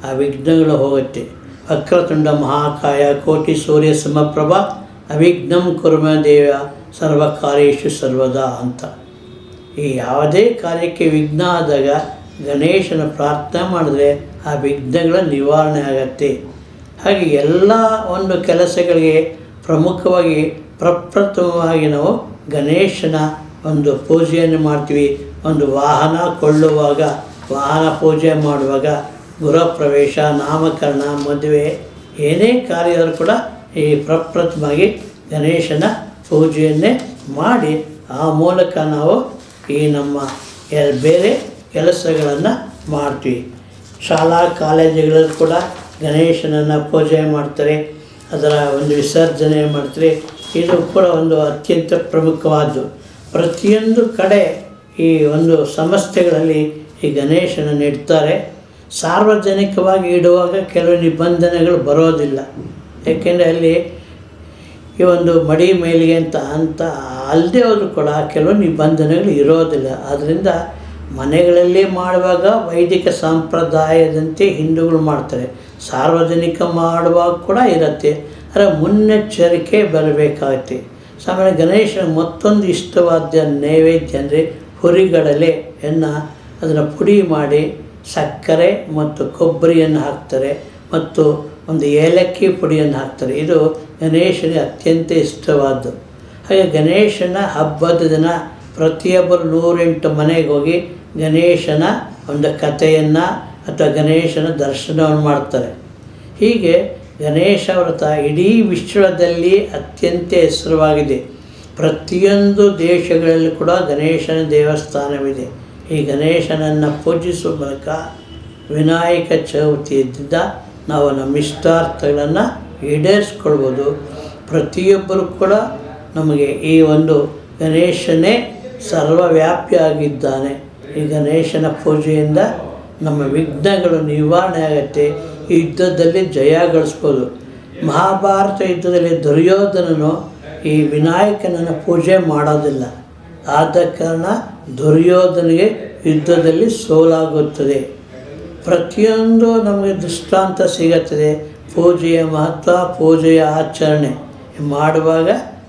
ಆ ವಿಘ್ನಗಳು ಹೋಗುತ್ತೆ. ವಕ್ರತುಂಡ ಮಹಾಕಾಯ ಕೋಟಿ ಸೂರ್ಯ ಸಮಪ್ರಭ ಅವಿಘ್ನಂ ಕುರ್ಮ ದೇವ ಸರ್ವಕಾರ್ಯೇಷು ಸರ್ವದಾ ಅಂತ. ಈ ಯಾವುದೇ ಕಾರ್ಯಕ್ಕೆ ವಿಘ್ನ ಆದಾಗ ಗಣೇಶನ ಪ್ರಾರ್ಥನೆ ಮಾಡಿದ್ರೆ ಆ ವಿಘ್ನಗಳ ನಿವಾರಣೆ ಆಗತ್ತೆ. ಹಾಗೆ ಎಲ್ಲ ಒಂದು ಕೆಲಸಗಳಿಗೆ ಪ್ರಮುಖವಾಗಿ ಪ್ರಪ್ರಥಮವಾಗಿ ನಾವು ಗಣೇಶನ ಒಂದು ಪೂಜೆಯನ್ನು ಮಾಡ್ತೀವಿ. ಒಂದು ವಾಹನ ಕೊಳ್ಳುವಾಗ, ವಾಹನ ಪೂಜೆ ಮಾಡುವಾಗ, ಗೃಹ ಪ್ರವೇಶ, ನಾಮಕರಣ, ಮದುವೆ, ಏನೇ ಕಾರ್ಯದರೂ ಕೂಡ ಈ ಪ್ರಪ್ರಥಮವಾಗಿ ಗಣೇಶನ ಪೂಜೆಯನ್ನೇ ಮಾಡಿ ಆ ಮೂಲಕ ನಾವು ಈ ನಮ್ಮ ಬೇರೆ ಕೆಲಸಗಳನ್ನು ಮಾಡ್ತೀವಿ. ಶಾಲಾ ಕಾಲೇಜುಗಳಲ್ಲಿ ಕೂಡ ಗಣೇಶನನ್ನು ಪೂಜೆ ಮಾಡ್ತಾರೆ, ಅದರ ಒಂದು ವಿಸರ್ಜನೆ ಮಾಡ್ತಾರೆ. ಇದು ಕೂಡ ಒಂದು ಅತ್ಯಂತ ಪ್ರಮುಖವಾದ್ದು. ಪ್ರತಿಯೊಂದು ಕಡೆ ಈ ಒಂದು ಸಂಸ್ಥೆಗಳಲ್ಲಿ ಈ ಗಣೇಶನನ್ನು ಇಡ್ತಾರೆ. ಸಾರ್ವಜನಿಕವಾಗಿ ಇಡುವಾಗ ಕೆಲವು ನಿಬಂಧನೆಗಳು ಬರೋದಿಲ್ಲ. ಏಕೆಂದರೆ ಅಲ್ಲಿ ಈ ಒಂದು ಮಡಿ ಮೇಲಿಗೆ ಅಂತ ಅಲ್ಲದೆ ಹೋದರೂ ಕೂಡ ಕೆಲವು ನಿಬಂಧನೆಗಳು ಇರೋದಿಲ್ಲ. ಆದ್ದರಿಂದ ಮನೆಗಳಲ್ಲಿ ಮಾಡುವಾಗ ವೈದಿಕ ಸಂಪ್ರದಾಯದಂತೆ ಹಿಂದೂಗಳು ಮಾಡ್ತಾರೆ. ಸಾರ್ವಜನಿಕ ಮಾಡುವಾಗ ಕೂಡ ಇರುತ್ತೆ. ಅದರ ಮುನ್ನೆಚ್ಚರಿಕೆ ಬರಬೇಕಾಗುತ್ತೆ. ಸಾಮಾನ್ಯ ಗಣೇಶನ ಮತ್ತೊಂದು ಇಷ್ಟವಾದ ನೈವೇದ್ಯ ಅಂದರೆ ಹುರಿಗಡಲೆಯನ್ನು ಅದನ್ನು ಪುಡಿ ಮಾಡಿ ಸಕ್ಕರೆ ಮತ್ತು ಕೊಬ್ಬರಿಯನ್ನು ಹಾಕ್ತಾರೆ ಮತ್ತು ಒಂದು ಏಲಕ್ಕಿ ಪುಡಿಯನ್ನು ಹಾಕ್ತಾರೆ. ಇದು ಗಣೇಶನಿಗೆ ಅತ್ಯಂತ ಇಷ್ಟವಾದ್ದು. ಹಾಗೆ ಗಣೇಶನ ಹಬ್ಬದ ದಿನ ಪ್ರತಿಯೊಬ್ಬರು 108 ಮನೆಗೆ ಹೋಗಿ ಗಣೇಶನ ಒಂದು ಕಥೆಯನ್ನು ಅಥವಾ ಗಣೇಶನ ದರ್ಶನವನ್ನು ಮಾಡ್ತಾರೆ. ಹೀಗೆ ಗಣೇಶ ವ್ರತ ಇಡೀ ವಿಶ್ವದಲ್ಲಿ ಅತ್ಯಂತ ಹೆಸರುವಾಗಿದೆ. ಪ್ರತಿಯೊಂದು ದೇಶಗಳಲ್ಲಿ ಕೂಡ ಗಣೇಶನ ದೇವಸ್ಥಾನವಿದೆ. ಈ ಗಣೇಶನನ್ನು ಪೂಜಿಸುವ ಮೂಲಕ ವಿನಾಯಕ ಚೌತಿಯಿಂದ ನಾವು ನಮ್ಮ ಇಷ್ಟಾರ್ಥಗಳನ್ನು ಈಡೇರಿಸ್ಕೊಳ್ಬೋದು. ಪ್ರತಿಯೊಬ್ಬರು ಕೂಡ ನಮಗೆ ಈ ಒಂದು ಗಣೇಶನೇ ಸರ್ವವ್ಯಾಪಿಯಾಗಿದ್ದಾನೆ. ಈ ಗಣೇಶನ ಪೂಜೆಯಿಂದ ನಮ್ಮ ವಿಘ್ನಗಳು ನಿವಾರಣೆ ಆಗುತ್ತೆ. ಈ ಯುದ್ಧದಲ್ಲಿ ಜಯ ಗಳಿಸ್ಬೋದು. ಮಹಾಭಾರತ ಯುದ್ಧದಲ್ಲಿ ದುರ್ಯೋಧನನು ಈ ವಿನಾಯಕನನ್ನು ಪೂಜೆ ಮಾಡೋದಿಲ್ಲ. ಆದ ಕಾರಣ ದುರ್ಯೋಧನಿಗೆ ಯುದ್ಧದಲ್ಲಿ ಸೋಲಾಗುತ್ತದೆ. ಪ್ರತಿಯೊಂದು ನಮಗೆ ದೃಷ್ಟಾಂತ ಸಿಗುತ್ತದೆ. ಪೂಜೆಯ ಮಹತ್ವ, ಪೂಜೆಯ ಆಚರಣೆ ಮಾಡುವಾಗ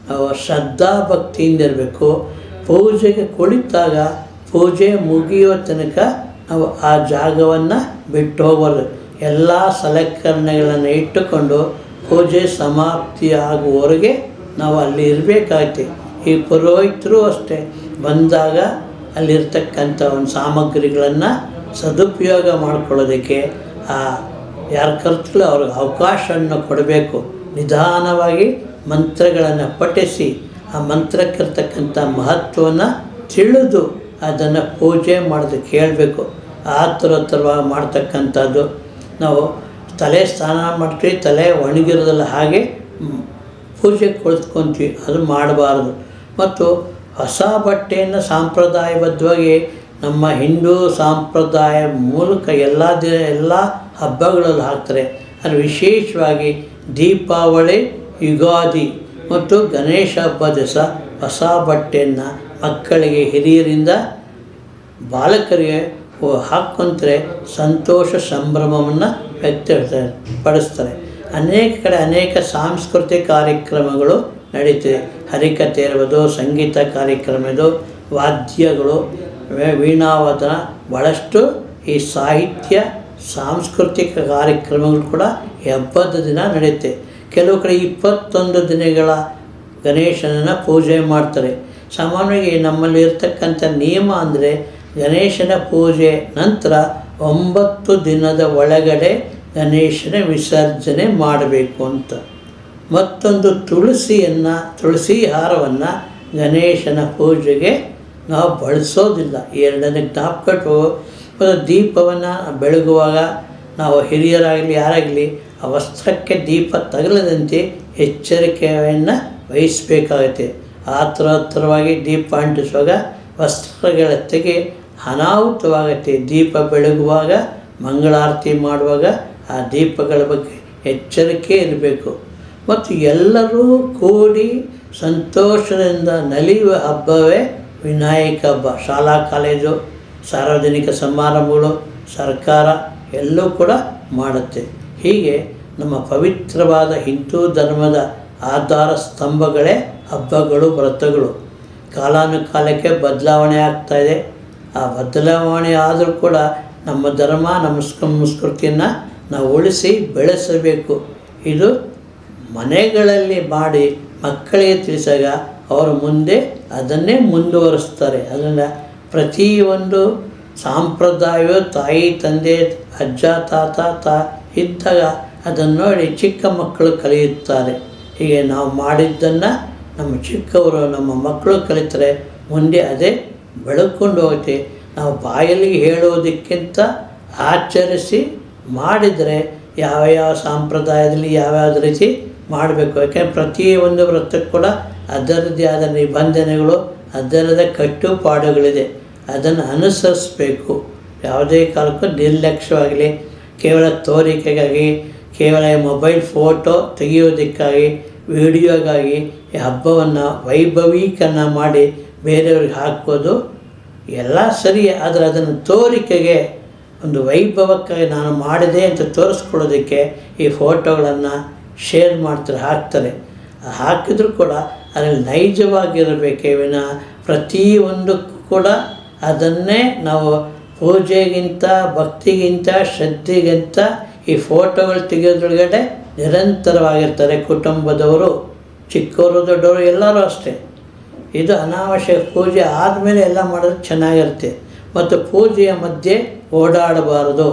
ನಾವು ಶ್ರದ್ಧಾ ಭಕ್ತಿಯಿಂದ ಇರಬೇಕು. ಪೂಜೆಗೆ ಕುಳಿತಾಗ ಪೂಜೆ ಮುಗಿಯುವ ತನಕ ನಾವು ಆ ಜಾಗವನ್ನು ಬಿಟ್ಟು ಹೋಗಬಾರ್ದು. ಎಲ್ಲ ಸಲಕರಣೆಗಳನ್ನು ಇಟ್ಟುಕೊಂಡು ಪೂಜೆ ಸಮಾಪ್ತಿ ಆಗುವವರೆಗೆ ನಾವು ಅಲ್ಲಿ ಇರಬೇಕಾಗುತ್ತೆ. ಈ ಪುರೋಹಿತರು ಅಷ್ಟೇ ಬಂದಾಗ ಅಲ್ಲಿರ್ತಕ್ಕಂಥ ಒಂದು ಸಾಮಗ್ರಿಗಳನ್ನು ಸದುಪಯೋಗ ಮಾಡಿಕೊಳ್ಳೋದಕ್ಕೆ ಯಾರು ಕರ್ತಲ್ಲ ಅವ್ರಿಗೆ ಅವಕಾಶವನ್ನು ಕೊಡಬೇಕು. ನಿಧಾನವಾಗಿ ಮಂತ್ರಗಳನ್ನು ಪಠಿಸಿ ಆ ಮಂತ್ರಕ್ಕಿರ್ತಕ್ಕಂಥ ಮಹತ್ವವನ್ನು ತಿಳಿದು ಅದನ್ನು ಪೂಜೆ ಮಾಡೋದಕ್ಕೆ ಹೇಳಬೇಕು. ಆ ಥರವಾಗಿ ಮಾಡ್ತಕ್ಕಂಥದ್ದು. ನಾವು ತಲೆ ಸ್ನಾನ ಮಾಡ್ತೀವಿ, ತಲೆ ಒಣಗಿರೋದಲ್ಲ, ಹಾಗೆ ಪೂಜೆಗೆ ಕುಳಿತ್ಕೊತೀವಿ, ಅದು ಮಾಡಬಾರ್ದು. ಮತ್ತು ಹೊಸ ಬಟ್ಟೆಯನ್ನು ಸಾಂಪ್ರದಾಯಬದ್ಧವಾಗಿ ನಮ್ಮ ಹಿಂದೂ ಸಂಪ್ರದಾಯ ಮೂಲಕ ಎಲ್ಲ ಹಬ್ಬಗಳಲ್ಲಿ ಹಾಕ್ತಾರೆ. ಅದು ವಿಶೇಷವಾಗಿ ದೀಪಾವಳಿ, ಯುಗಾದಿ ಮತ್ತು ಗಣೇಶ ಹಬ್ಬದ ದಿವಸ ಹೊಸ ಬಟ್ಟೆಯನ್ನು ಮಕ್ಕಳಿಗೆ, ಹಿರಿಯರಿಂದ ಬಾಲಕರಿಗೆ ಹಾಕ್ಕೊಂತಾರೆ. ಸಂತೋಷ ಸಂಭ್ರಮವನ್ನು ವ್ಯಕ್ತಪಡಿಸ್ತಾರೆ. ಅನೇಕ ಕಡೆ ಅನೇಕ ಸಾಂಸ್ಕೃತಿಕ ಕಾರ್ಯಕ್ರಮಗಳು ನಡೀತಿದೆ. ಹರಿಕಥೆ ಇರ್ಬೋದು, ಸಂಗೀತ ಕಾರ್ಯಕ್ರಮದು, ವಾದ್ಯಗಳು, ವೀಣಾವಾದನ, ಭಾಳಷ್ಟು ಈ ಸಾಹಿತ್ಯ ಸಾಂಸ್ಕೃತಿಕ ಕಾರ್ಯಕ್ರಮಗಳು ಕೂಡ ಈ ಹಬ್ಬದ ದಿನ ನಡೆಯುತ್ತೆ. ಕೆಲವು ಕಡೆ 21 ದಿನಗಳ ಗಣೇಶನನ್ನು ಪೂಜೆ ಮಾಡ್ತಾರೆ. ಸಾಮಾನ್ಯವಾಗಿ ನಮ್ಮಲ್ಲಿ ಇರ್ತಕ್ಕಂಥ ನಿಯಮ ಅಂದರೆ ಗಣೇಶನ ಪೂಜೆ ನಂತರ 9 ದಿನದ ಒಳಗಡೆ ಗಣೇಶನ ವಿಸರ್ಜನೆ ಮಾಡಬೇಕು ಅಂತ. ಮತ್ತೊಂದು ತುಳಸಿ ಹಾರವನ್ನು ಗಣೇಶನ ಪೂಜೆಗೆ ನಾವು ಬಳಸೋದಿಲ್ಲ. ಎರಡನೇ ಜ್ಞಾಪಕಟ್ಟು. ದೀಪವನ್ನು ಬೆಳಗುವಾಗ ನಾವು ಹಿರಿಯರಾಗಲಿ ಯಾರಾಗಲಿ ಆ ವಸ್ತ್ರಕ್ಕೆ ದೀಪ ತಗಲದಂತೆ ಎಚ್ಚರಿಕೆಯನ್ನು ವಹಿಸಬೇಕಾಗುತ್ತೆ. ಆ ಥರವಾಗಿ ದೀಪ ಅಂಟಿಸುವಾಗ ವಸ್ತ್ರಗಳ ತೆಗೆ ಅನಾಹುತವಾಗುತ್ತೆ. ದೀಪ ಬೆಳಗುವಾಗ, ಮಂಗಳಾರತಿ ಮಾಡುವಾಗ ಆ ದೀಪಗಳ ಬಗ್ಗೆ ಎಚ್ಚರಿಕೆ ಇರಬೇಕು. ಮತ್ತು ಎಲ್ಲರೂ ಕೂಡಿ ಸಂತೋಷದಿಂದ ನಲಿಯುವ ಹಬ್ಬವೇ ವಿನಾಯಕ ಹಬ್ಬ. ಶಾಲಾ ಕಾಲೇಜು, ಸಾರ್ವಜನಿಕ ಸಮಾರಂಭಗಳು, ಸರ್ಕಾರ ಎಲ್ಲೂ ಕೂಡ ಮಾಡುತ್ತೆ. ಹೀಗೆ ನಮ್ಮ ಪವಿತ್ರವಾದ ಹಿಂದೂ ಧರ್ಮದ ಆಧಾರ ಸ್ತಂಭಗಳೇ ಹಬ್ಬಗಳು, ವ್ರತಗಳು. ಕಾಲಾನುಕಾಲಕ್ಕೆ ಬದಲಾವಣೆ ಆಗ್ತಾಯಿದೆ. ಆ ಬದಲಾವಣೆ ಆದರೂ ಕೂಡ ನಮ್ಮ ಧರ್ಮ, ನಮ್ಮ ಸಂಸ್ಕೃತಿಯನ್ನು ನಾವು ಉಳಿಸಿ ಬೆಳೆಸಬೇಕು. ಇದು ಮನೆಗಳಲ್ಲಿ ಮಾಡಿ ಮಕ್ಕಳಿಗೆ ತಿಳಿಸಾಗ ಅವರು ಮುಂದೆ ಅದನ್ನೇ ಮುಂದುವರಿಸ್ತಾರೆ. ಅದರಿಂದ ಪ್ರತಿಯೊಂದು ಸಾಂಪ್ರದಾಯವೂ ತಾಯಿ ತಂದೆ ಅಜ್ಜ ತಾತ ಇದ್ದಾಗ ಅದನ್ನು ನೋಡಿ ಚಿಕ್ಕ ಮಕ್ಕಳು ಕಲಿಯುತ್ತಾರೆ. ಹೀಗೆ ನಾವು ಮಾಡಿದ್ದನ್ನು ನಮ್ಮ ಚಿಕ್ಕವರು, ನಮ್ಮ ಮಕ್ಕಳು ಕಲಿತರೆ ಮುಂದೆ ಅದೇ ಬೆಳಕೊಂಡು ಹೋಗುತ್ತೆ. ನಾವು ಬಾಯಲ್ಲಿ ಹೇಳೋದಕ್ಕಿಂತ ಆಚರಿಸಿ ಮಾಡಿದರೆ ಯಾವ ಸಂಪ್ರದಾಯದಲ್ಲಿ ಯಾವ್ಯಾವ ರೀತಿ ಮಾಡಬೇಕು. ಯಾಕೆಂದರೆ ಪ್ರತಿಯೊಂದು ವ್ರತಕ್ಕೆ ಕೂಡ ಅದರದ್ದೇ ಆದ ನಿಬಂಧನೆಗಳು, ಅದರದ ಕಟ್ಟುಪಾಡುಗಳಿದೆ. ಅದನ್ನು ಅನುಸರಿಸಬೇಕು. ಯಾವುದೇ ಕಾಲಕ್ಕೂ ನಿರ್ಲಕ್ಷ್ಯವಾಗಲಿ, ಕೇವಲ ತೋರಿಕೆಗಾಗಿ, ಕೇವಲ ಮೊಬೈಲ್ ಫೋಟೋ ತೆಗೆಯೋದಕ್ಕಾಗಿ, ವಿಡಿಯೋಗಾಗಿ ಈ ಹಬ್ಬವನ್ನು ವೈಭವೀಕರಣ ಮಾಡಿ ಬೇರೆಯವ್ರಿಗೆ ಹಾಕ್ಬೋದು ಎಲ್ಲ ಸರಿಯೇ. ಆದರೆ ಅದನ್ನು ತೋರಿಕೆಗೆ, ಒಂದು ವೈಭವಕ್ಕಾಗಿ ನಾನು ಮಾಡಿದೆ ಅಂತ ತೋರಿಸ್ಕೊಡೋದಕ್ಕೆ ಈ ಫೋಟೋಗಳನ್ನು ಶೇರ್ ಮಾಡ್ತಾರೆ, ಹಾಕ್ತಾರೆ. ಹಾಕಿದರೂ ಕೂಡ ಅದರಲ್ಲಿ ನೈಜವಾಗಿರಬೇಕೇ ವಿನಃ ಪ್ರತಿಯೊಂದಕ್ಕೂ ಕೂಡ ಅದನ್ನೇ ನಾವು ಪೂಜೆಗಿಂತ, ಭಕ್ತಿಗಿಂತ, ಶ್ರದ್ಧೆಗಿಂತ ಈ ಫೋಟೋಗಳು ತೆಗೆಯೋದ್ರೊಳಗಡೆ ನಿರಂತರವಾಗಿರ್ತಾರೆ. ಕುಟುಂಬದವರು, ಚಿಕ್ಕವರು, ದೊಡ್ಡವರು ಎಲ್ಲರೂ ಅಷ್ಟೇ. ಇದು ಅನಾವಶ್ಯಕ. ಪೂಜೆ ಆದಮೇಲೆ ಎಲ್ಲ ಮಾಡೋದು ಚೆನ್ನಾಗಿರುತ್ತೆ. ಮತ್ತು ಪೂಜೆಯ ಮಧ್ಯೆ ಓಡಾಡಬಾರದು.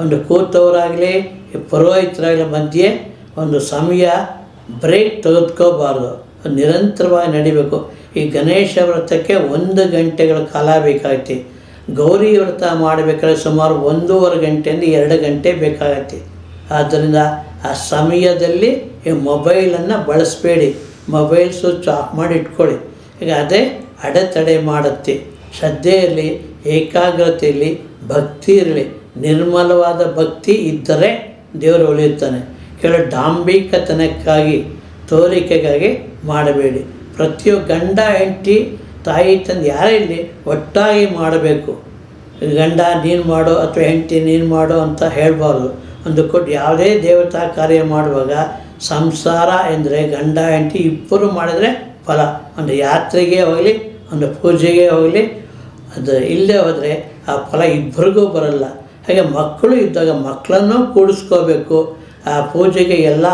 ಒಂದು ಕೂತವರಾಗಲಿ, ಪುರೋಹಿತರಾಗಲಿ ಮಧ್ಯೆ ಒಂದು ಸಮಯ ಬ್ರೇಕ್ ತೆಗೆದುಕೋಬಾರ್ದು. ನಿರಂತರವಾಗಿ ನಡಿಬೇಕು. ಈ ಗಣೇಶ ವ್ರತಕ್ಕೆ 1 ಗಂಟೆಗಳ ಕಾಲ ಬೇಕಾಗುತ್ತೆ. ಗೌರಿ ವ್ರತ ಮಾಡಬೇಕಾದ್ರೆ ಸುಮಾರು 1.5 ಗಂಟೆಯಿಂದ 2 ಗಂಟೆ ಬೇಕಾಗತ್ತೆ. ಆದ್ದರಿಂದ ಆ ಸಮಯದಲ್ಲಿ ಈ ಮೊಬೈಲನ್ನು ಬಳಸಬೇಡಿ. ಮೊಬೈಲ್ ಸ್ವಿಚ್ ಆಫ್ ಮಾಡಿ ಇಟ್ಕೊಳ್ಳಿ. ಈಗ ಅದೇ ಅಡೆತಡೆ ಮಾಡುತ್ತೆ. ಶ್ರದ್ಧೆ ಇರಲಿ, ಏಕಾಗ್ರತೆ ಇರಲಿ, ಭಕ್ತಿ ಇರಲಿ. ನಿರ್ಮಲವಾದ ಭಕ್ತಿ ಇದ್ದರೆ ದೇವರು ಒಲಿಯುತ್ತಾನೆ. ಕೆಲವು ಡಾಂಬಿಕತನಕ್ಕಾಗಿ, ತೋರಿಕೆಗಾಗಿ ಮಾಡಬೇಡಿ. ಪ್ರತಿಯೊಬ್ಬ ಗಂಡ ಹೆಂಡತಿ, ತಾಯಿ ತಂದೆ ಯಾರೇ ಇರಲಿ ಒಟ್ಟಾಗಿ ಮಾಡಬೇಕು. ಗಂಡ ನೀನು ಮಾಡೋ ಅಥವಾ ಹೆಂಡತಿ ನೀನು ಮಾಡೋ ಅಂತ ಹೇಳಬಾರ್ದು. ಒಂದು ಯಾವುದೇ ದೇವತಾ ಕಾರ್ಯ ಮಾಡುವಾಗ ಸಂಸಾರ ಎಂದರೆ ಗಂಡ ಹೆಂಡತಿ ಇಬ್ಬರು ಮಾಡಿದರೆ ಫಲ. ಒಂದು ಯಾತ್ರೆಗೆ ಹೋಗಲಿ, ಒಂದು ಪೂಜೆಗೆ ಹೋಗಲಿ, ಅದು ಇಲ್ಲೇ ಹೋದರೆ ಆ ಫಲ ಇಬ್ಬರಿಗೂ ಬರಲ್ಲ. ಹಾಗೆ ಮಕ್ಕಳು ಇದ್ದಾಗ ಮಕ್ಕಳನ್ನು ಕೂಡಿಸ್ಕೋಬೇಕು. ಆ ಪೂಜೆಗೆ ಎಲ್ಲ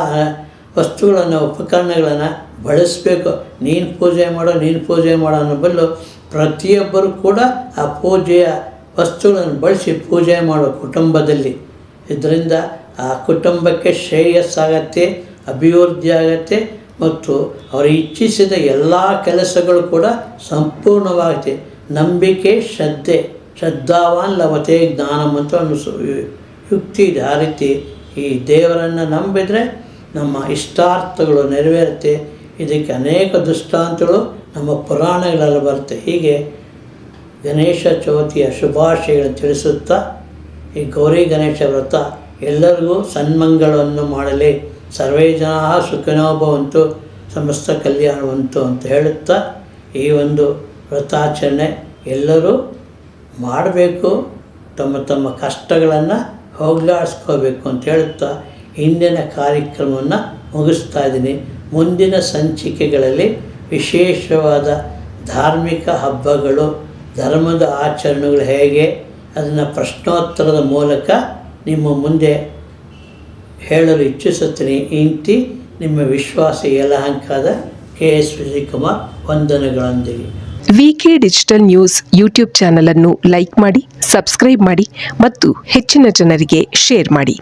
ವಸ್ತುಗಳನ್ನು, ಉಪಕರಣಗಳನ್ನು ಬಳಸಬೇಕು. ನೀನು ಪೂಜೆ ಮಾಡೋ ಅನ್ನೋ ಬದಲು ಪ್ರತಿಯೊಬ್ಬರು ಕೂಡ ಆ ಪೂಜೆಯ ವಸ್ತುಗಳನ್ನು ಬಳಸಿ ಪೂಜೆ ಮಾಡೋ ಕುಟುಂಬದಲ್ಲಿ. ಇದರಿಂದ ಆ ಕುಟುಂಬಕ್ಕೆ ಶ್ರೇಯಸ್ಸಾಗತ್ತೆ, ಅಭಿವೃದ್ಧಿ ಆಗತ್ತೆ ಮತ್ತು ಅವರು ಇಚ್ಛಿಸಿದ ಎಲ್ಲ ಕೆಲಸಗಳು ಕೂಡ ಸಂಪೂರ್ಣವಾಗುತ್ತೆ. ನಂಬಿಕೆ, ಶ್ರದ್ಧೆ, ಶ್ರದ್ಧಾವಾನ್ ಲಭತೆ ಜ್ಞಾನಂ ಅಂತ ಒಂದು ಯುಕ್ತಿ ಇದೆ. ಆ ರೀತಿ ಈ ದೇವರನ್ನು ನಂಬಿದರೆ ನಮ್ಮ ಇಷ್ಟಾರ್ಥಗಳು ನೆರವೇರುತ್ತೆ. ಇದಕ್ಕೆ ಅನೇಕ ದೃಷ್ಟಾಂತಗಳು ನಮ್ಮ ಪುರಾಣಗಳಲ್ಲಿ ಬರುತ್ತೆ. ಹೀಗೆ ಗಣೇಶ ಚೌತಿಯ ಶುಭಾಶಯಗಳನ್ನು ತಿಳಿಸುತ್ತಾ ಈ ಗೌರಿ ಗಣೇಶ ವ್ರತ ಎಲ್ಲರಿಗೂ ಸನ್ಮಂಗಳವನ್ನು ಮಾಡಲಿ. ಸರ್ವೇ ಜನಾಃ ಸುಖಿನೋ ಭವಂತು, ಸಮಸ್ತ ಕಲ್ಯಾಣವಂತು ಅಂತ ಹೇಳುತ್ತಾ ಈ ಒಂದು ವ್ರತಾಚರಣೆ ಎಲ್ಲರೂ ಮಾಡಬೇಕು. ತಮ್ಮ ತಮ್ಮ ಕಷ್ಟಗಳನ್ನು ಹೋಗಲಾಡಿಸ್ಕೋಬೇಕು ಅಂತ ಹೇಳುತ್ತಾ ಇಂದಿನ ಕಾರ್ಯಕ್ರಮವನ್ನು ಮುಗಿಸ್ತಾ ಇದ್ದೀನಿ. ಮುಂದಿನ ಸಂಚಿಕೆಗಳಲ್ಲಿ ವಿಶೇಷವಾದ ಧಾರ್ಮಿಕ ಹಬ್ಬಗಳು, ಧರ್ಮದ ಆಚರಣೆಗಳು ಹೇಗೆ, ಅದನ್ನು ಪ್ರಶ್ನೋತ್ತರದ ಮೂಲಕ ನಿಮ್ಮ ಮುಂದೆ ಹೇಳಲು ಇಚ್ಛಿಸುತ್ತೀನಿ. ಇಂತಿ ನಿಮ್ಮ ವಿಶ್ವಾಸ ಯಲಹಂಕದ KS ವಿಜಯಕುಮಾರ್. ವಂದನೆಗಳೊಂದಿಗೆ. VK digital news YouTube channel ಅನ್ನು ಲೈಕ್ ಮಾಡಿ, ಸಬ್ಸ್ಕ್ರೈಬ್ ಮಾಡಿ ಮತ್ತು ಹೆಚ್ಚಿನ ಜನರಿಗೆ ಶೇರ್ ಮಾಡಿ.